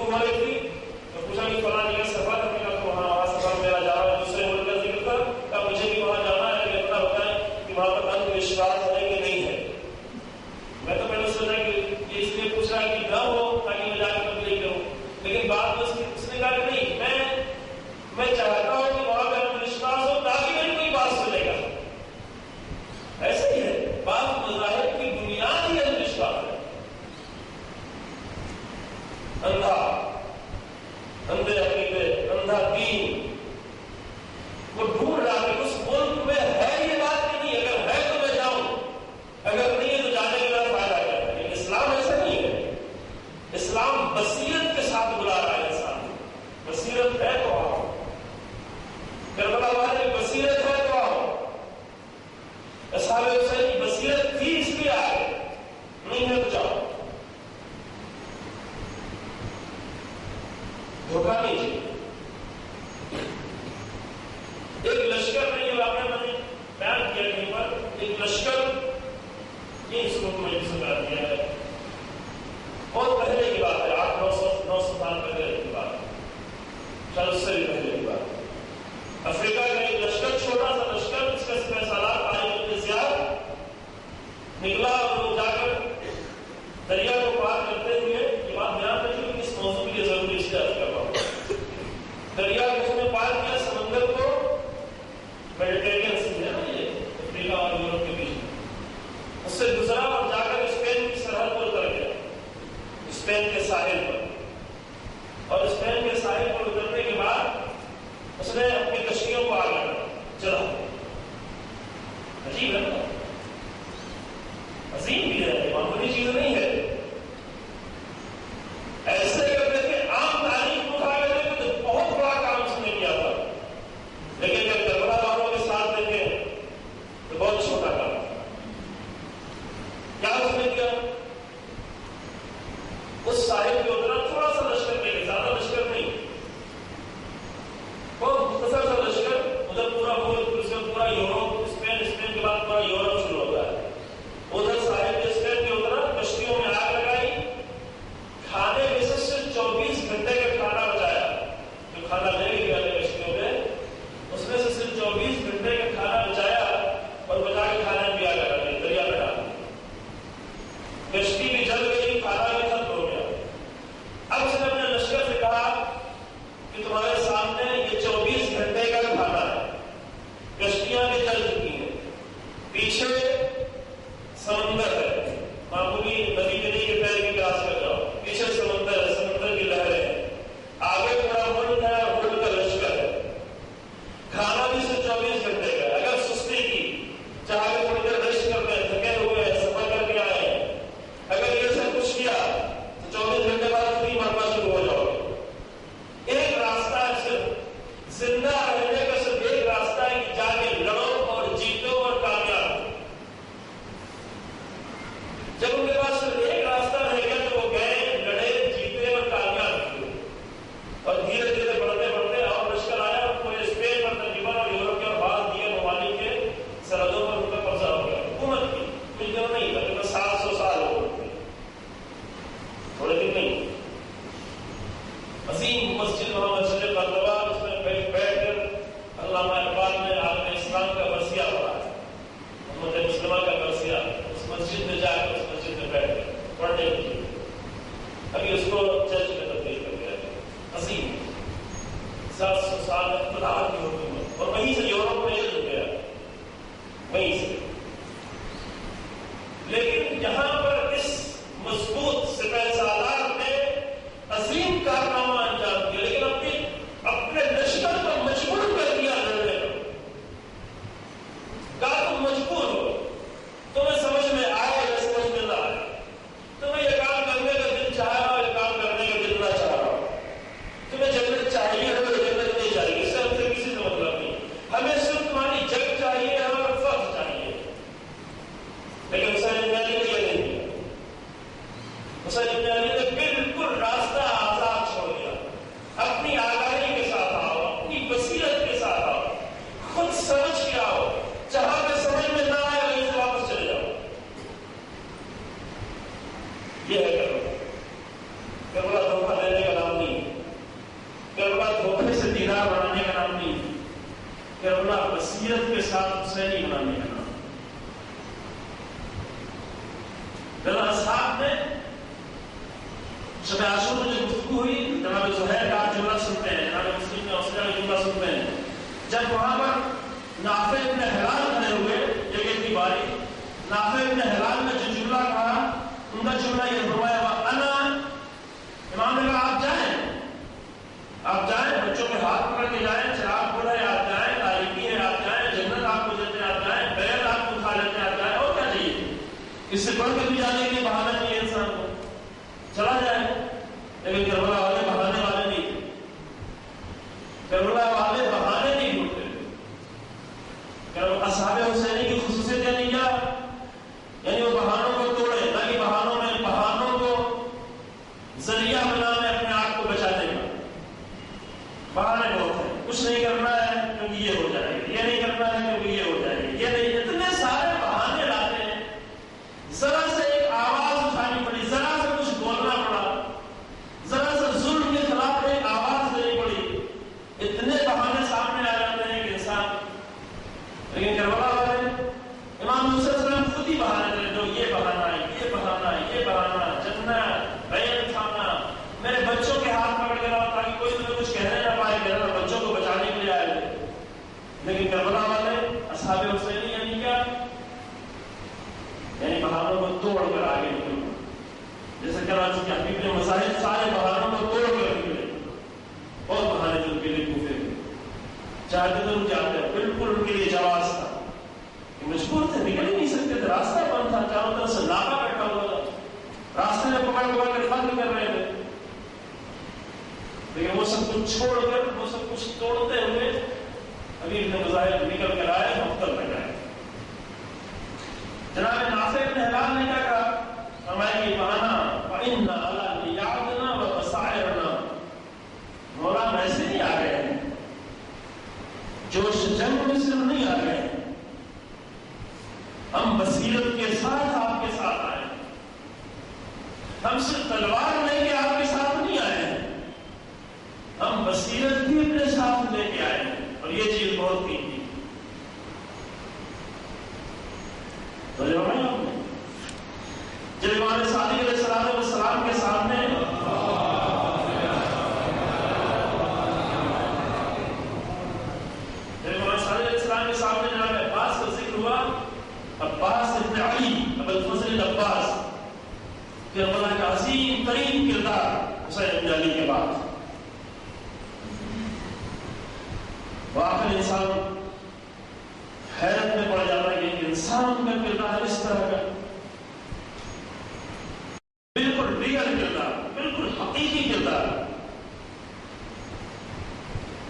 گفتگو ہو رہی تھی تو پوچھا کہ فلاں جگہ سفر ہے، میں کہا وہاں سفر میرا جا رہا ہے، دوسرے ملک کا ذکر تھا، کہا مجھے بھی وہاں جانا ہے، لیکن اتنا بتائیں کہ وہاں پر اندھ وشواس ہے کہ نہیں ہے. میں تو پہلے سوچا کہ یہ اس لیے پوچھ رہا ہے کہ نہ ہو تاکہ میں جا کے تبلیغ کروں، لیکن بعد میں اس نے کہا کہ نہیں، میں چاہتا ہوں کہ وہاں پہ اندھ وشواس ہو تاکہ میری کوئی بات سنے گا. ایسے ہی ہے، بعض مذاہب کی بنیاد ہی اندھ وشواس ہے. اندھا اندھے عقیدے، اندھا دین، وہ ڈھونڈ رہا کہ اس ملک میں ہے یہ بات کہ نہیں، اگر ہے تو میں جاؤں، اگر نہیں ہے تو جانے کے بعد فائدہ کیا ہے. لیکن اسلام ایسا نہیں ہے. اسلام بصیرت کے ساتھ بلا رہا ہے انسان. بصیرت ہے تو آؤ. کربلا والے بصیرت ہے تو آؤ. اصحاب حسین کی بصیرت تھی اس لیے آئے، نہیں ہے تو جاؤ. دھوکہ نہیں چاہیے. ایک لشکر میں یہ واقعہ میں نے بیان کیا کہیں پر، ایک لشکر یہ اس کو مجھے سنا دیا ہے، بہت پہلے کی بات ہے، 800-900 سال پہلے کی بات ہے، شاید اس سے بھی پہلے کی بات ہے. افریقہ کا ایک لشکر، چھوٹا سا لشکر، اس کا سپہ سالار طارق بن زیاد نکلا اور وہ جا کر دریا کو پار کرتے ہوئے، یہ بات بیان رکھیے کہ اس موضوع کے لیے ضروری اس سے عرض کر رہا ہوں. دریا کو اس نے پار کیا، سمندر کو، میڈیٹرینین سی ہے نا یہ افریقہ اور یورپ کے بیچ میں، اس سے گزرا اور جا کر اسپین کی سرحد پر اتر گیا، اسپین کے ساحل پر. اور اسپین کے ساحل پر اترنے کے بعد اس نے اپنی کشتیوں کو آگے چلا. عجیب ہے نا، عظیم بھی ہے، معمولی چیز نہیں ہے. ایسے ہی اگر دیکھیں عام تاریخ کو اٹھا کر دیکھیں تو بہت بڑا کام اس نے کیا تھا، لیکن جب کربلا والوں کے ساتھ دیکھیں تو بہت چھوٹا کام تھا. کیا اس نے کیا؟ اس ساحل پہ اترا، تھوڑا سا لشکر لے کے، زیادہ لشکر نہیں، بہت مختصر سا لشکر. ادھر پورا پورا یورپ، اسپین کے بعد پورا یورپ شروع ہوتا ہے. ادھر ساحل کے اسپین پہ اترا، کشتیوں میں آگ لگائی، کھانے میں سے صرف 24 گھنٹے کا کھانا بچایا. جو کھانا لے کے گئے کشتیوں میں، اس میں سے صرف 24 گھنٹے کا کھانا بچایا اور بچا کے کھانا بھی آگ لگا دیا، دریا میں ڈال دیا. کشتی بھی جل گئی، کھانا بھی ختم ہو گیا. اب اس نے اپنے لشکر سے کہا کہ تمہارے سامنے یہ 24 گھنٹے کا کھانا ہے، کشتیاں بھی جل چکی ہیں، پیچھے سمندر ہے، معمولی ندی کے نہیں کہ پیر کی کراس کر جاؤ، پیچھے سمندر ہے، سمندر کی لہریں ہیں، آگے بڑا ملک ہے اور ملک کا لشکر ہے. کھانا بھی صرف 24 گھنٹے کا. اگر سستی کی، چاہے تھوڑی دیر ریسٹ کرتے ہیں، تھکے ہوئے ہیں، سفر کر کے آئے ہیں، اگر یہ سب کچھ کیا تو 24 گھنٹے بعد فری مرنا شروع ہو جاؤ گے. ایک راستہ ہے صرف زندہ رہنے کا، صرف ایک راستہ ہے کہ جا کے لڑو اور جیتو اور کامیاب ہو. جب ان کے پاس صرف ایک راستہ رہ گیا تو وہ گئے، لڑے، جیتے اور کامیاب ہوئے. اور دھیرے دھیرے بڑھتے بڑھتے اور لشکر آیا اور پورے اسپین پر تقریباً اور یورپ کے اور بعض دیگر ممالک کے سرحدوں پر ان کا قبضہ ہو گیا. حکومت کی کچھ دن نہیں، تقریباً 700 سال ہو گئے، تھوڑے دن نہیں. عظیم مسجد وہاں مسجد قرطبہ، اس میں بیٹھ کر علامہ اقبال نے عالم اسلام کا برسیہ پڑھا ہے، امت مسلمہ کا برسیہ. اس مسجد میں جا کر، اس مسجد میں بیٹھ کر پڑھنے کی، ابھی اس کو چرچ میں تبدیل کر دیا گیا. عظیم 700 سال اقتدار کی حکومت، اور وہیں سے یورپ میں شروع گیا، وہیں سے. لیکن یہاں پر اس مضبوط سپہ سالار نے عظیم کارنامہ انجام دیا، لیکن اپنے لشکر کو مجبور کر دیا لڑنے پر. کہا تم مجبور ہو، تمہیں سمجھ میں آئے یا سمجھ میں نہ آئے، تمہیں یہ کام کرنے کا دل چاہ رہا ہو، یہ کام کرنے کا دل نہ چاہ رہا ہو، تمہیں جنت چاہیے ہو یا جنت نہیں چاہیے، اس سے ہم سے کسی سے مطلب نہیں. ہمیں صرف تمہاری جنگ چاہیے، ہمارا فرض چاہیے. لیکن حسین ابن علی نے یہ نہیں کیا. حسین ابن علی نے بالکل راستہ آزاد چھوڑ دیا. اپنی آگاہی کے ساتھ آؤ، اپنی بصیرت کے ساتھ آؤ، خود سمجھ کے آؤ، جہاں پہ سمجھ میں نہ آئے وہیں سے واپس چلے جاؤ. یہ ہے کربلا. کربلا دھوکہ دینے کا نام نہیں کربلا بصیرت کے ساتھ حسینی بنانے کا نام. جناب اصحاب نے شب عاشور میں جو گفتگو ہوئی، جناب زہیر کا جملہ سنتے ہیں، جناب مسلم نے حوصلہ کا جملہ سنتے ہیں. جب وہاں پر نافع ابن ہلال کھڑے ہوئے جگہ کی باری، نافع ابن ہلال نے جو جملہ کہا، ان کا جملہ یہ فرمایا انا، امام نے کہا آپ جائیں، بچوں کے ہاتھ پکڑ کے جائیں، چراغ کھول ہے آپ جائیں، تاریکی ہے آپ جائیں، جنت آپ کو دیتے آپ جائیں، بیعت آپ کو کھا لیتے آپ جائیں، اور کیا چاہیے؟ اس سے بڑھ کے بھی جانے کے لیے بہانا نہیں ہے انسان کو، چلا جائے. لیکن کربلا والے بہانے والے نہیں تھے. کربلا والے بہانے نہیں ڈھونڈتے. اصحاب حسینی کی خصوصیت یعنی کیا؟ یعنی وہ بہانوں کو توڑے، نہ کہ بہانوں کو ذریعہ بنانے اپنے آپ کو بچانے کا. بہانے بہت ہیں، کچھ نہیں کرنا ہے کیونکہ یہ ہو جائے گا، یہ نہیں کرنا ہے کیونکہ یہ ہو جائے گا، یہ نہیں، اتنے سارے بہانے لاتے ہیں. ذرا سے ایک آواز اٹھانی پڑی، ذرا سے کچھ بولنا پڑا، ذرا سے ظلم کے خلاف ایک آواز دینی پڑی، اتنے بہانے سامنے آ جاتے ہیں کہ انسان. لیکن کربلا والے امام حسین صلی اللہ علیہ وسلم خود ہی بہانے دے، جو یہ بہانا ہے، یہ بہانا ہے، یہ بہانا، جتنا بیعت کھانا، میرے بچوں کے ہاتھ پکڑ کے لاؤ تاکہ کوئی تمہیں کچھ کہنے نہ پائے، کہنا بچوں کو بچانے کے لیے آئے تھے. لیکن کربلا والے اصحاب حسینی یعنی کیا؟ یعنی بہانوں کو توڑ کر آگے نکلنا. جیسے کراچی کے حبیب نے مذاہب سارے بہانوں کو توڑ کر نکلے، اور بہانے جو کے لیے کوفے میں چاہتے تو رک جاتے ہیں. بالکل ان کے لیے جواز تھا، مجبور تھے، نکل ہی نہیں سکتے تھے، راستہ بند تھا، چاروں طرف سے ناکا بیٹھا ہوا تھا، راستے میں پکڑ کر ختم کر رہے تھے. لیکن وہ سب کچھ چھوڑ کر، وہ سب کچھ توڑتے ہوئے امیر نے مظاہر نکل کر آئے، مختل تک آئے. جناب نافع ابن ہلال نے کیا کہا؟ فرمایا کہ بہانا فَإِنَّا عَلَىٰ نِيَعَتِنَا وَبَصَائِرِنَا، مولا ہم ایسے نہیں آ گئے ہیں، جوش جنگ میں صرف نہیں آ گئے ہیں، ہم بصیرت کے ساتھ آپ کے ساتھ آئے ہیں. ہم صرف تلوار لے کے آپ کے ساتھ نہیں آئے ہیں، ہم بصیرت بھی اپنے ساتھ لے کے آئے ہیں، اور یہ چیز بہت قیمتی ہے. تو جو ہے آپ نے جب امام صادق علیہ السلام کے سامنے جناب عباس کا ذکر ہوا، عباس ابن علی ابو الفضل عباس کربلا کا عظیم ترین کردار حسین ابن علی کے بعد. واقعی انسان حیرت میں پڑ جاتا ہے کہ انسان کا کردار اس طرح کا بالکل ریئل کردار، بالکل حقیقی کردار.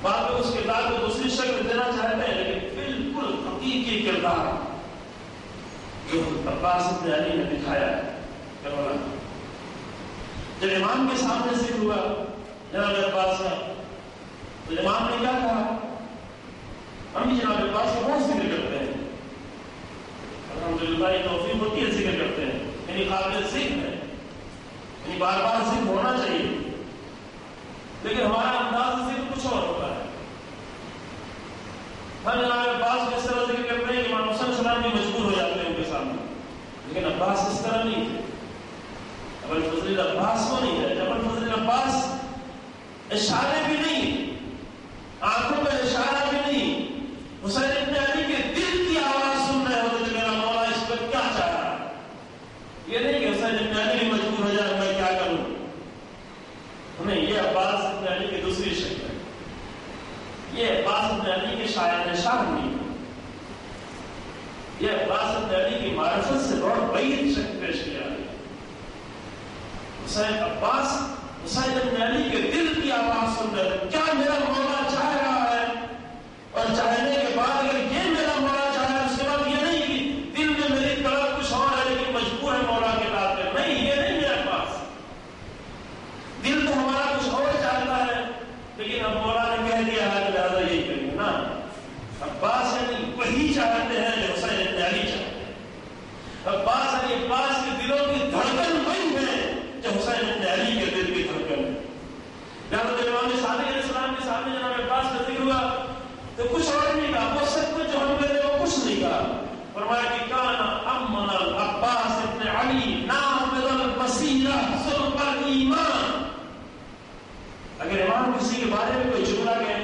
بعد میں اس کردار کو دوسری شکل دینا چاہتے ہیں، لیکن بالکل حقیقی کردار جو عباس ابن علی نے دکھایا ہے کربلا. جب امام کے سامنے ذکر ہوا جناب عباس کا، تو امام نے کیا کہا؟ ہم بھی جناب عباس کو بہت ذکر کرتے ہیں، الحمدللہ یہ توفیق ہوتی ہے ذکر کرتے ہیں، یعنی قابل ذکر ہے، یعنی بار بار ذکر ہونا چاہیے. لیکن ہمارا انداز ذکر کچھ اور ہوتا ہے. ہم جناب عباس کو اس طرح ذکر کرتے ہیں کہ امام حسین السلام بھی مجبور ہو جاتے ہیں ان کے سامنے. لیکن عباس اس طرح نہیں تھے. ابو الفضل عباس کو نہیں ہے. ابو الفضل عباس اشارے بھی نہیں، آنکھوں میں اشارہ بھی نہیں، حسین ابن علی کے دل کی آواز سن رہے ہوتے کہ میرا مولا اس پر کیا چاہ رہا ہے. یہ نہیں کہ حسین ابن علی بھی مجبور ہو جائے میں کیا کروں. نہیں، یہ عباس ابن علی کی دوسری شکل ہے. یہ عباس ابن علی کے شاعر نشان نہیں، یہ عباس ابن علی کی معرفت سے بہت بعید شکل پیش کیا ہے. حسین عباس حسین ابن علی کے دل کی آواز سن رہے ہیں، کیا میرا مولا چاہ رہا ہے، اور چاہنے کے بعد اگر یہ میرا مولا چاہ رہا ہے اس کے بعد یہ نہیں کہ دل میں میری طلب کچھ اور ہے لیکن مجبور ہے مولا کے ساتھ ہے. نہیں، یہ نہیں میرے پاس. دل تو ہمارا کچھ اور چاہتا ہے لیکن اب مولا نے کہہ دیا ہے کہ لہٰذا یہی کریں گے نا. عباس یعنی وہی چاہتے ہیں جو حسین ابن علی چاہتے ہیں. عباس یعنی عباس کے دلوں کی دھڑکن وہی ہے جو حسین ابن علی کے دل کی دھڑکن ہے. جب امام صادق علیہ السلام کے سامنے جناب عباس کا ذکر ہوا تو کچھ اور نہیں کہا، وہ سب کچھ جو ہم کہتے ہیں وہ کچھ نہیں کہا. فرمایا کہ کان امن العباس ابن علی نافذ البصیرہ صلب الایمان. اگر امام کسی کے بارے میں کوئی جملہ کہے،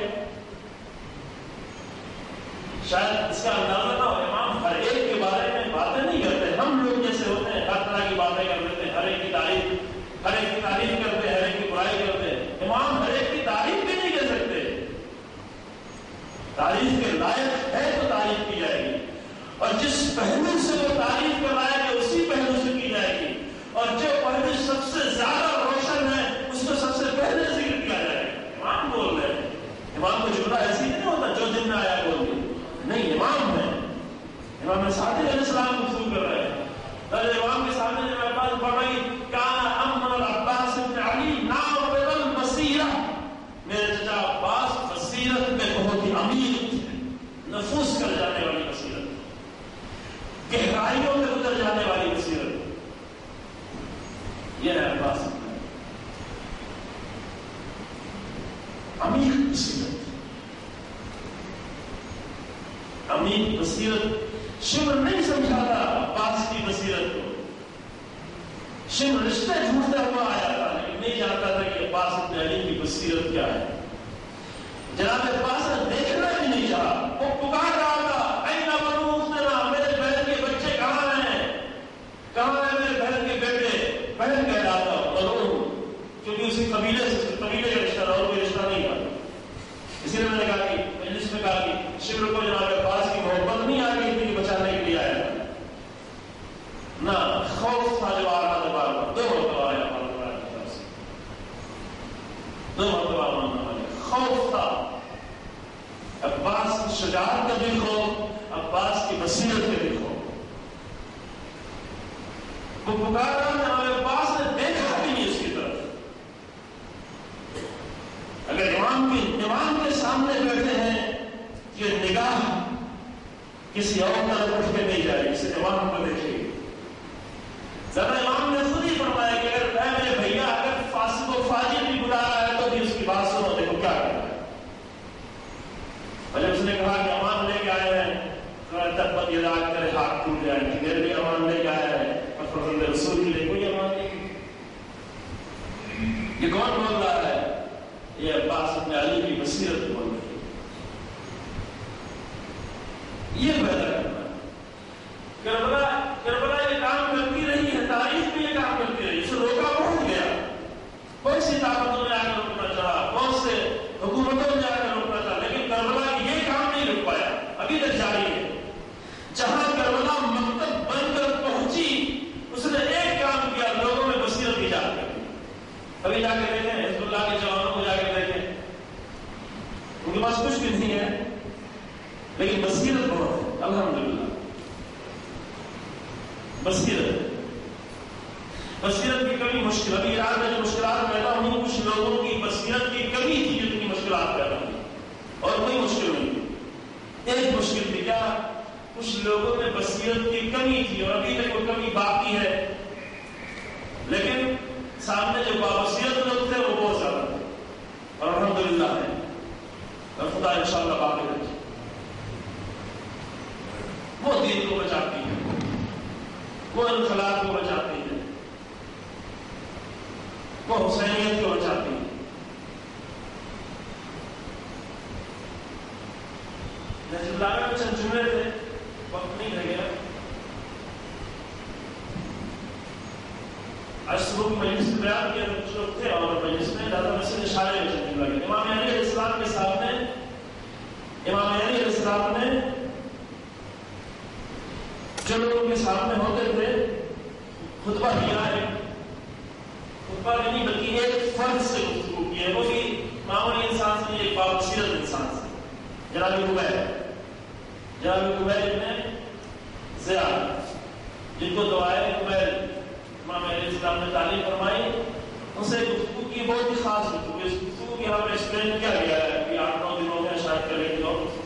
شاید اس کا اندازہ نہ ہو، امام ہر ایک کے بارے میں باتیں نہیں کرتے. ہم لوگ جیسے ہوتے ہیں ہر طرح کی باتیں کر لیتے ہیں، ہر ایک کی تعریف کرتے ہیں، ہر ایک کی برائی کرتے ہیں. امام ہر ایک کی تعریف بھی نہیں کر سکتے. تعریف کے لائق ہے تو تعریف کی جائے گی، اور جس پہلو سے وہ تعریف کے لائق ہے اسی پہلو سے کی جائے گی، اور جو پہلو سب سے زیادہ روشن ہے اس کو سب سے پہلے ذکر کیا جائے گا. امام بول رہے ہیں، امام کو جملہ ایسی نہیں ہوتا جو دن میں آیا بول دیا، نہیں، امام ہے. امام صادق علیہ السلام گفتگو کر رہے ہیں. امام کے سامنے جب عباس فرمائی کان امن العباس ابن علی نافذ البصیرہ، میرے چچا عباس بصیرت میں بہت ہی امیر تھے، نفوذ کر جانے والی بصیرت، گہرائیوں میں اتر جانے والی بصیرت. یہ ہے عباس امیر بصیرت. امیر بصیرت شمر نہیں سمجھا تھا عباس کی بصیرت کو. شمر رشتہ ڈھونڈتا ہوا آیا تھا لیکن نہیں جانتا تھا کہ عباس ابن علی کی بصیرت کیا ہے. جناب عباس نے دیکھنا بھی نہیں چاہا، وہ پکار رہا تھا این بنو اختنا، میرے بہن کے بچے کہاں ہیں، کہاں ہیں میرے بہن کے بیٹے. بہن کہہ رہا تھا بنو، کیونکہ اسی قبیلے کا رشتہ تھا اور کوئی رشتہ نہیں تھا. اسی لیے میں نے کہا کہ مجلس میں کہا کہ شمر کو جناب عباس کی محبت نہیں آ گئی تھی کہ بچانے کے لیے آیا تھا، نہ خوف تھا جو آ رہا تھا. بار بار دو مرتبہ آیا، دو مرتبہ خوف تھا. عباس کی شجاعت کا بھی خوف، عباس کی بصیرت کا بھی خوف. وہ پکارا جناب عباس نے دیکھا بھی نہیں اس کی طرف. اگر امام کے سامنے بیٹھے ہیں کہ نگاہ کسی اور طرف اٹھ کے نہیں جائے، کسی امام کو دیکھے. ذرا امام نے خود ہی فرمایا کہ اگر میں میرے بھیا اگر فاسق و فاجر بھی بلا رہا ہے تو بھی اس کی بات سنو، دیکھو کیا کر رہا ہے. اور جب اس نے کہا کہ امان لے کے آئے ہیں، تبت یداک کرے ہاتھ ٹوٹ جائے کہ میرے بھی امان لے کے آیا ہے، اور فرزند رسول کے لیے کوئی امان نہیں. یہ کون بول رہا ہے؟ یہ عباس ابن علی کی بصیرت بول رہی ہے. یہ پیدا کرنا کربلا یہ کام کرتی رہی ہے، تاریخ میں یہ کام کرتی رہی. اسے روکا بہت گیا، بہت سی طاقتوں نے آ کر روکنا چاہا، بہت سے حکومتوں نے آ کر روکنا چاہا، لیکن کربلا یہ کام نہیں رک پایا، ابھی تک جاری ہے. جہاں کربلا مکتب بن کر پہنچی اس نے ایک کام کیا، لوگوں میں بصیرت ایجاد کر دی. ابھی جا کے دیکھیں حزب اللہ کے جوانوں کو، جا کے دیکھیں ان کے پاس کچھ بھی نہیں ہے لیکن بصیرت بہت ہے. الحمدللہ بصیرت کی کمی مشکل. ابھی ایران میں جو مشکلات پیدا ہوئی کچھ لوگوں کی بصیرت کی کمی تھی جن کی مشکلات پیدا ہوئی، اور کوئی مشکل نہیں. ایک مشکل تھی، کیا؟ کچھ لوگوں میں بصیرت کی کمی تھی اور ابھی تک وہ کمی باقی ہے، لیکن سامنے جو بابصیرت لوگ تھے وہ بہت زیادہ تھے اور الحمدللہ ہے، اور خدا انشاءاللہ باقی رکھے. وہ دین کو بچاتی ہے، وہ انقلاب کو بچاتی ہے، وہ حسینیت کو بچاتی ہے. نجم اللہ میں چند جملے تھے، وقت نہیں رہ گیا. آج صبح کی مجلس میں بیان کیا کچھ لوگ تھے اور مجلس میں زیادہ مسئلے اشارے میں چلنے لگے. امام علی علیہ السلام کے سامنے امام علی علیہ السلام نے جو لوگوں کے سامنے ہوتے تھے خطبہ دیا ہے. خطبہ نہیں بلکہ ایک فرد سے گفتگو کی ہے، وہ بھی معمولی انسان سے، ایک بابصیرت انسان سے، جناب قبیل ابن زیاد، جن کو دعائے قبیل امام علیہ السلام نے تعلیم فرمائی. ان سے گفتگو کی، بہت ہی خاص گفتگو. اس گفتگو کی یہاں پر ایکسپلین کیا گیا ہے کہ 8-9 دنوں میں شاید کرنے کی اور گفتگو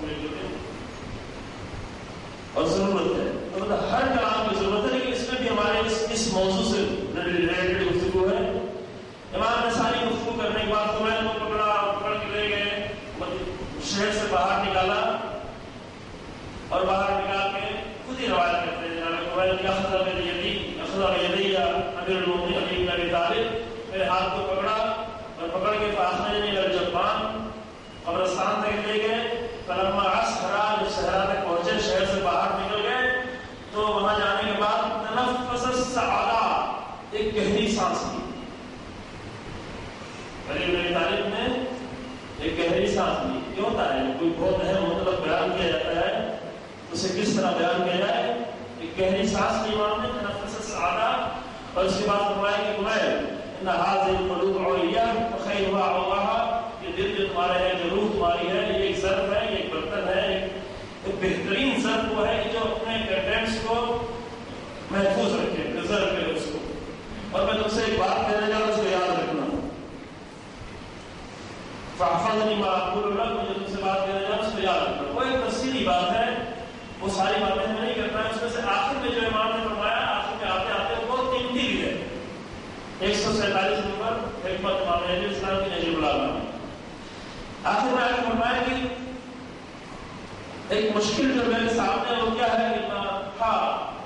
اور ضرورت ہے. تو ہر کلام کی ضرورت ہے، لیکن اس میں بھی ہمارے اس موضوع سے ریلیٹڈ گفتگو ہے. امام نے ساری گفتگو کرنے کے بعد قبیل کو پکڑ کے لے گئے، شہر سے باہر نکالا ہاتھ کو پکڑا اور پکڑ کے فاخرجنی الی الجبان قبرستان تک لے گئے. فلما عسکرا جب صحرا تک پہنچے شہر سے باہر نکل گئے تو وہاں جانے کے بعد تنفس السعادہ ایک گہری سانس لی. علی بن ابی طالب نے ایک گہری سانس لی. کیوں ہوتا ہے کوئی بہت اہم مطلب بیان کیا جاتا ہے اسے کس طرح بیان کیا جائے؟ ایک گہری سانس لی امام نے تنفس السعادہ اور اس کے بعد فرمایا کہ تمہیں ان هذه القلوب علیہ وخیرها عورها یہ دل جو تمہارے ہے جو روح تمہاری ہے یہ ایک ظرف ہے یہ ایک برتن ہے ایک بہترین ظرف وہ ہے جو اپنے کنٹینٹس کو محفوظ رکھے پرزرو کرے اس کو. اور میں تم سے ایک بات کہنے جا رہا ہوں اس کو یاد رکھنا. فاحفظنی ما اقول لک مجھے تم سے بات کہنے جا رہا ہوں اس کو یاد رکھنا. وہ ایک تفصیلی بات ہے وہ ساری باتیں میں نہیں کرتا اس میں سے آخر میں جو امام نے فرمایا آخر میں آتے آتے وہ بہت قیمتی بھی ہے. 147 نمبر حکمت امام نجی اسلام کی نجیب العالم میں آخر میں آگے فرمایا کہ ایک مشکل جو میرے سامنے وہ کیا ہے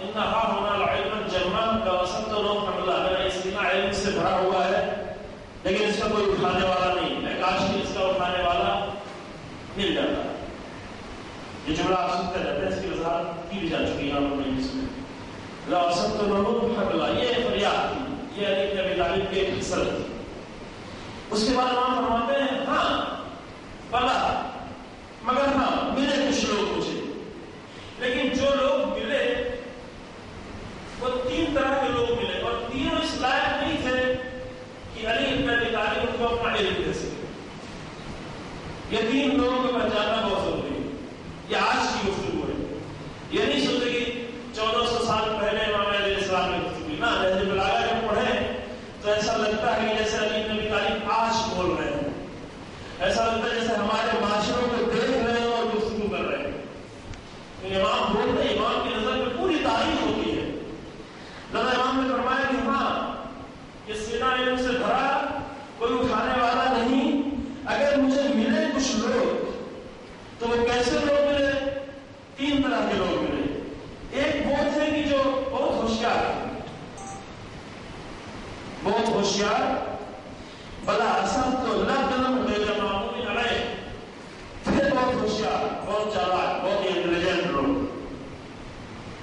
انہا ہونا العلم الجمع کا وسط تو لوگ حملہ میرا اس دن علم سے بھرا ہوا ہے لیکن اس کا کوئی اٹھانے والا نہیں ہے. کاش کہ اس کا اٹھانے والا مل جاتا. یہ جملہ آپ سنتے رہتے ہیں اس کی وضاحت کی بھی جا چکی ہے آپ نے اس میں لا وسط تو لوگ حملہ یہ فریاد تھی یہ علی بن ابی طالب کی ایک حسرت تھی. اس کے بعد امام فرماتے ہیں ہاں بلا مگر ہاں ملے کچھ لوگ مجھے لیکن جو لوگ ملے وہ 3 طرح کے لوگ ملے اور تینوں اس لائق نہیں تھے کہ علی بن ابی طالب ان کو اپنا علم دے سکے. یہ 3 لوگوں کو پہچاننا بہت ضروری ہے. یہ آج کی گفتگو ہے. یہ نہیں سوچتے کہ 1400 سال پہلے امام علیہ السلام نے گفتگو نہ نہج البلاغہ جب پڑھیں تو ایسا لگتا ہے کہ جیسے علی بن ابی طالب آج بول رہے ہیں. ایسا لگتا ہے جیسے ہمارے معاشروں کو دیکھ رہے ہیں اور گفتگو کر رہے ہیں. امام بولتے ہیں امام کی نظر میں پوری تاریخ ہوتی ہے. لہذا امام نے فرمایا کہ ہاں یہ سینہ علم سے بھرا کوئی اٹھانے والا نہیں. اگر مجھے ملے کچھ لوگ تو وہ کیسے لوگ ملے؟ 3 طرح کے لوگ ملے. ایک وہ تھے کہ جو بہت ہوشیار بلا اصل تو لبنم غیر معمول علیہ تھے. بہت ہوشیار بہت چالاک بہت انٹیلیجنٹ لوگ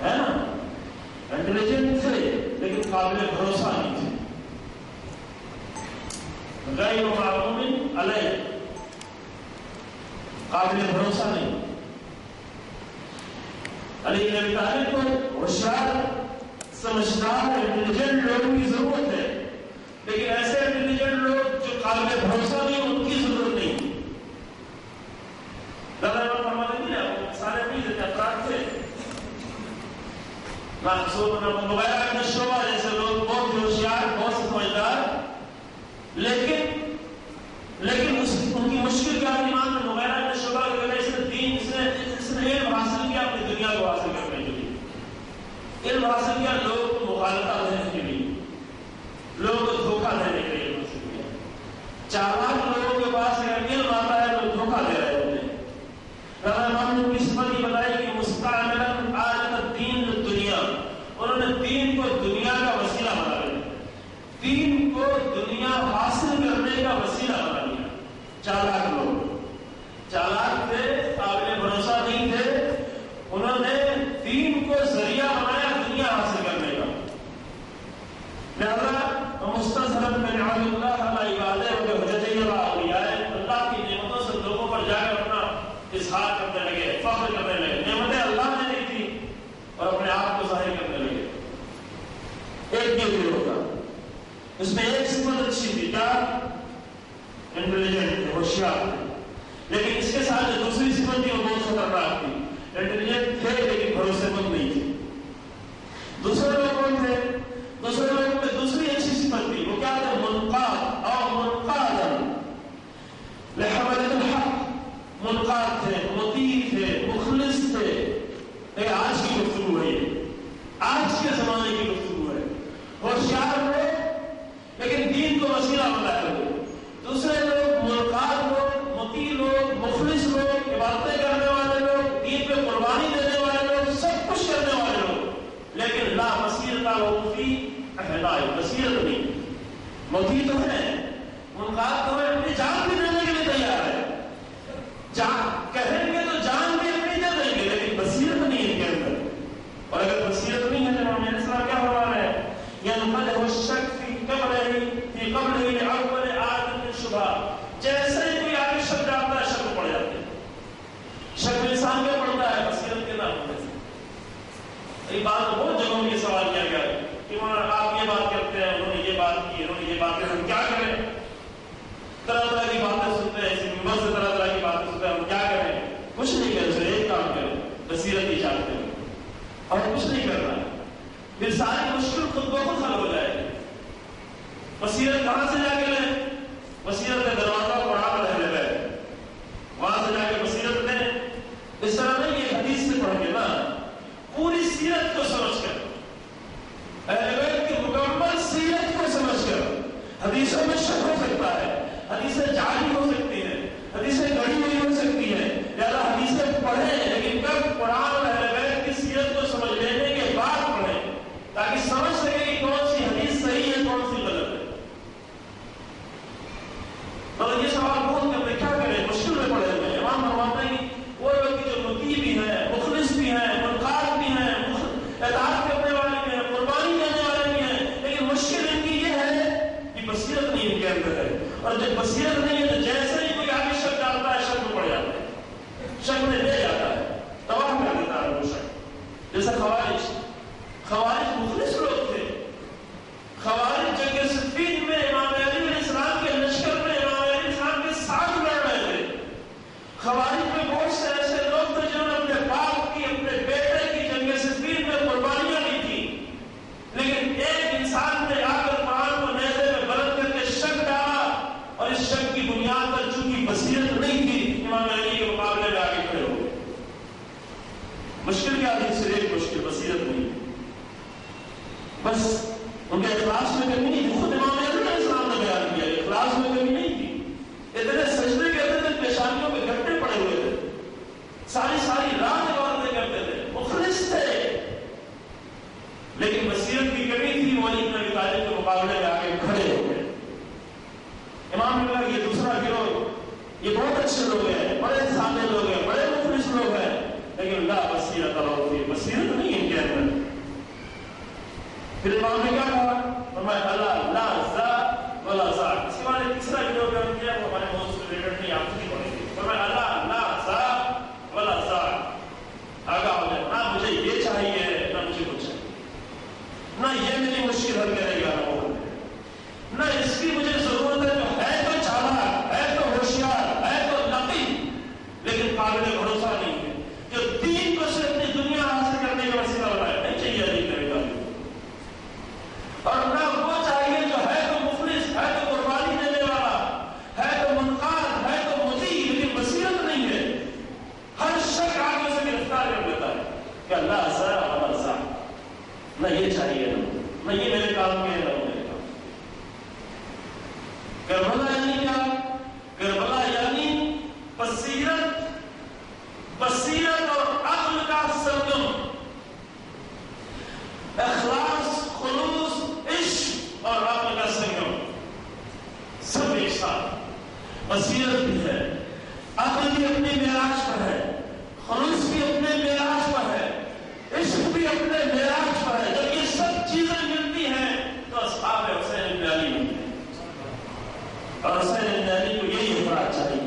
ہے نا. انٹیلیجنٹ تھے لیکن قابل بھروسہ نہیں تھے. غیر معمول علیہ قابل بھروسہ نہیں. علی بن ابی طالب کو ہوشیار سمجھدار انٹیلیجنٹ لوگوں کی ضرورت ہے لیکن ایسے انٹیلیجنٹ لوگ جو قابل بھروسہ نہیں ان کی ضرورت نہیں. سارے افراد تھے شعبہ جیسے لوگ بہت ہوشیار بہت سمجھدار لیکن ان کی مشکل کیا ایمان میں مغیرہ نے شعبہ اس نے علم حاصل کیا اپنی دنیا کو حاصل کرنے کے لیے. علم حاصل کیا لوگوں کو مخالطہ دینے کے لیے لوگوں کو دھوکہ دینے کے لیے حاصل کیا. 4 لاکھ لوگوں کے پاس اگر علم آتا ہے تو دھوکہ دے رہے ہوتے ہیں. امام نے قسمت یہ بتائی کہ مستعملن آلت الدین للدنیا انہوں نے دین کو دنیا کا وسیلہ بنا لیا. دین کو دنیا حاصل کرنے کا وسیلہ بنا لیا. 4 لاکھ لوگ چالاک تھے قابل بھروسہ نہیں تھے. انہوں نے دین کو ذریعہ بنایا دنیا حاصل کرنے کا. لہذا مستظہر من نعم اللہ علی عبادہ و بحجتہ و اولیاء اللہ کی نعمتوں سے لوگوں پر جا کر اپنا اظہار کرنے لگے فخر کرنے لگے. نعمتیں اللہ نے دی تھی اور اپنے آپ کو ظاہر کرنے لگے. ایک یہ بھی ہوگا اس میں ایک صفت اچھی تھی کیا انٹیلیجنٹ ہوشیار تھے لیکن اس کے ساتھ جو دوسری صفت تھی وہ بہت خطرناک تھی. انٹیلیجنٹ تھے لیکن بھروسے مند نہیں تھے. دوسرے لوگ کون تھے؟ دوسرے لوگوں میں دوسری اچھی صفت تھی وہ کیا تھا منقاد اور منقادا لحملۃ الحق. منقاد تھے مطیع تھے مخلص تھے. یہ آج کی گفتگو ہے آج کے زمانے کی گفتگو ہے. ہوشیار لوگ لیکن دین کو وسیلہ بنا کر دوسرے لوگ منقاد لوگ مطیع لوگ مخلص لوگ عبادتیں کرنے والے لوگ دین پہ قربانی دینے والے لوگ سب کچھ کرنے والے لوگ لیکن لا بصیرت لهم فی احداء بصیرت نہیں مطیع تو ہے، منقاد تو ہے، اپنی جان بھی دینے کے لیے تیار ہے، کہیں گے تو جان بھی اپنی دے دیں گے، لیکن بصیرت نہیں ان کے اندر. اور اگر بصیرت نہیں ہے تو امام علیہ السلام کیا فرما رہے ہیں؟ ينقلب الشك في قبله لأول آية من الشبهات. جیسے ہی کوئی آگے شک ڈالتا ہے شک پڑ جاتے ہیں. شک انسان میں پڑتا ہے بصیرت کے نہ ہونے سے. یہ بات بہت جگہوں میں یہ سوال کیا گیا ہے کہ آپ یہ بات کرتے ہیں، انہوں نے یہ بات کی، انہوں نے یہ بات کی، ہم کیا کریں؟ طرح طرح کی باتیں سنتے ہیں، اسی ممبر سے طرح طرح کی باتیں سنتے ہیں، ہم کیا کریں؟ کچھ نہیں کر سکتے، ایک کام کریں، بصیرت ہی چاہتے ہیں اور کچھ نہیں کرنا ہے، پھر ساری مشکل خود بخود حل ہو جائے گی. بصیرت کہاں سے جا کے لیں؟ بصیرت کا دروازہ قرآن رہنے لگے، وہاں سے جا کے بصیرت لیں. اس طرح نہیں یہ حدیث سے پڑھ کے نا، پوری سیرت کو سمجھ کر، اہل بیت کی مکمل سیرت کو سمجھ کر. حدیثوں میں شک ہو سکتا ہے، حدیثیں جعلی ہو سکتی ہیں، حدیثیں گڑی ہوئی ہو سکتی ہیں، لہذا حدیثیں پڑھیں لیکن کب قرآن اور اہل بیت کی سیرت کو سمجھ لینے کے بعد پڑھیں تاکہ سمجھ سکے کہ کون سی حدیث صحیح ہے کون سی غلط ہے. مگر یہ سوال بہت کرتے کیا کریں، مشکل میں پڑے ہوئے ہیں. امام فرماتے ہیں وہ لوگ جو مطیع بھی ہیں، مخلص بھی ہیں، منقاد بھی ہیں، اطاعت کرنے والے بھی ہیں، قربانی دینے والے بھی ہیں، لیکن مشکل ان کی یہ ہے کہ بصیرت نہیں ان کے اندر ہے. اور جب بصیرت نہیں ہے تو جیسے ہی کوئی آگے شک ڈالتا ہے شک میں پڑ جاتا ہے، شک میں لے جاتا ہے، تباہ کر دیتا ہے وہ شک. جیسا خوارج مخلص لوگ تھے. خوارج جنگ صفین میں امام علی علیہ السلام کے لشکر میں امام علی علیہ السلام کے ساتھ لڑ رہے تھے. خوارج میں بہت سے ایسے لوگ تھے جنہوں نے اپنے باپ کی، اپنے بیٹے کی جنگ صفین میں قربانیاں دی تھی، لیکن ایک انسان نے آ کر قرآن کو نیزے میں بلند کر کے شک ڈالا اور اس شک کی بنیاد پر چونکہ بصیرت نہیں تھی امام علی کے مقابلے میں آگے کھڑے ہو گئے. مشکل کیا تھی؟ صرف ایک مشکل، بصیرت نہیں. بس ان کے اخلاص میں کمی نہیں تھی. خود امام علیہ السلام نے بیان کیا اخلاص میں کمی نہیں تھی. اتنے سجدے کرتے تھے، پیشانیوں پہ گھٹے پڑے ہوئے تھے، ساری رات عبادتیں کرتے تھے، مخلص تھے، لیکن بصیرت کی کمی تھی. وہ علی بن ابی طالب کے مقابلے میں آگے کھڑے ہو گئے. امام نے کہا یہ دوسرا گروہ یہ بہت اچھے لوگ ہیں، بڑے سامنے لوگ ہیں، بڑے مخلص لوگ ہیں، لیکن لا بصیرت لهم، بصیرت نہیں ان کے اندر. پھر امام نے کیا کہا؟ فرمایا اللہ لا ذا ولا ذا. اس کے بعد تیسرا گروہ بیان کیا، وہ ہمارے موضوع سے ریلیٹڈ نہیں، آپ نہیں پڑھیں گے. فرمایا اللہ لا ذا ولا ذا. آگاہ ہو جائے، نہ مجھے یہ چاہیے نہ مجھے کچھ چاہیے، نہ یہ میری مشکل حل کرے گا نہ اس کی مجھے ضرورت ہے. جو ہے تو چالاک، ہے تو ہوشیار، ہے تو نقی، لیکن قابل بھروسہ نہیں ہے. جو دین کو صرف اپنی دنیا حاصل کرنے کا وسیلہ بنایا، نہیں چاہیے علی بن ابی طالب. اور نہ وہ چاہیے جو ہے تو مخلص، ہے تو قربانی دینے والا، ہے تو منقاد، ہے تو مطیع، لیکن بصیرت نہیں ہے. ہر شک آگے سے گرفتار کر دیتا ہے کہ اللہ ذا ولا ذا. نہ یہ چاہیے نہ یہ میرے کام کے نہ میرے کام. کربلا یعنی کیا؟ کربلا یعنی بصیرت اور عقل کا سنگم، اخلاص، خلوص، عشق اور عقل کا سنگم سب ایک ساتھ. بصیرت بھی ہے، عقل بھی اپنے معراج پر ہے، خلوص بھی اپنے معراج پر ہے، عشق بھی اپنے معراج پر ہے. جب یہ سب چیزیں ملتی ہیں تو اصحاب حسین بن علی ملتے ہیں. اور حسین بن علی کو یہی افراد چاہیے.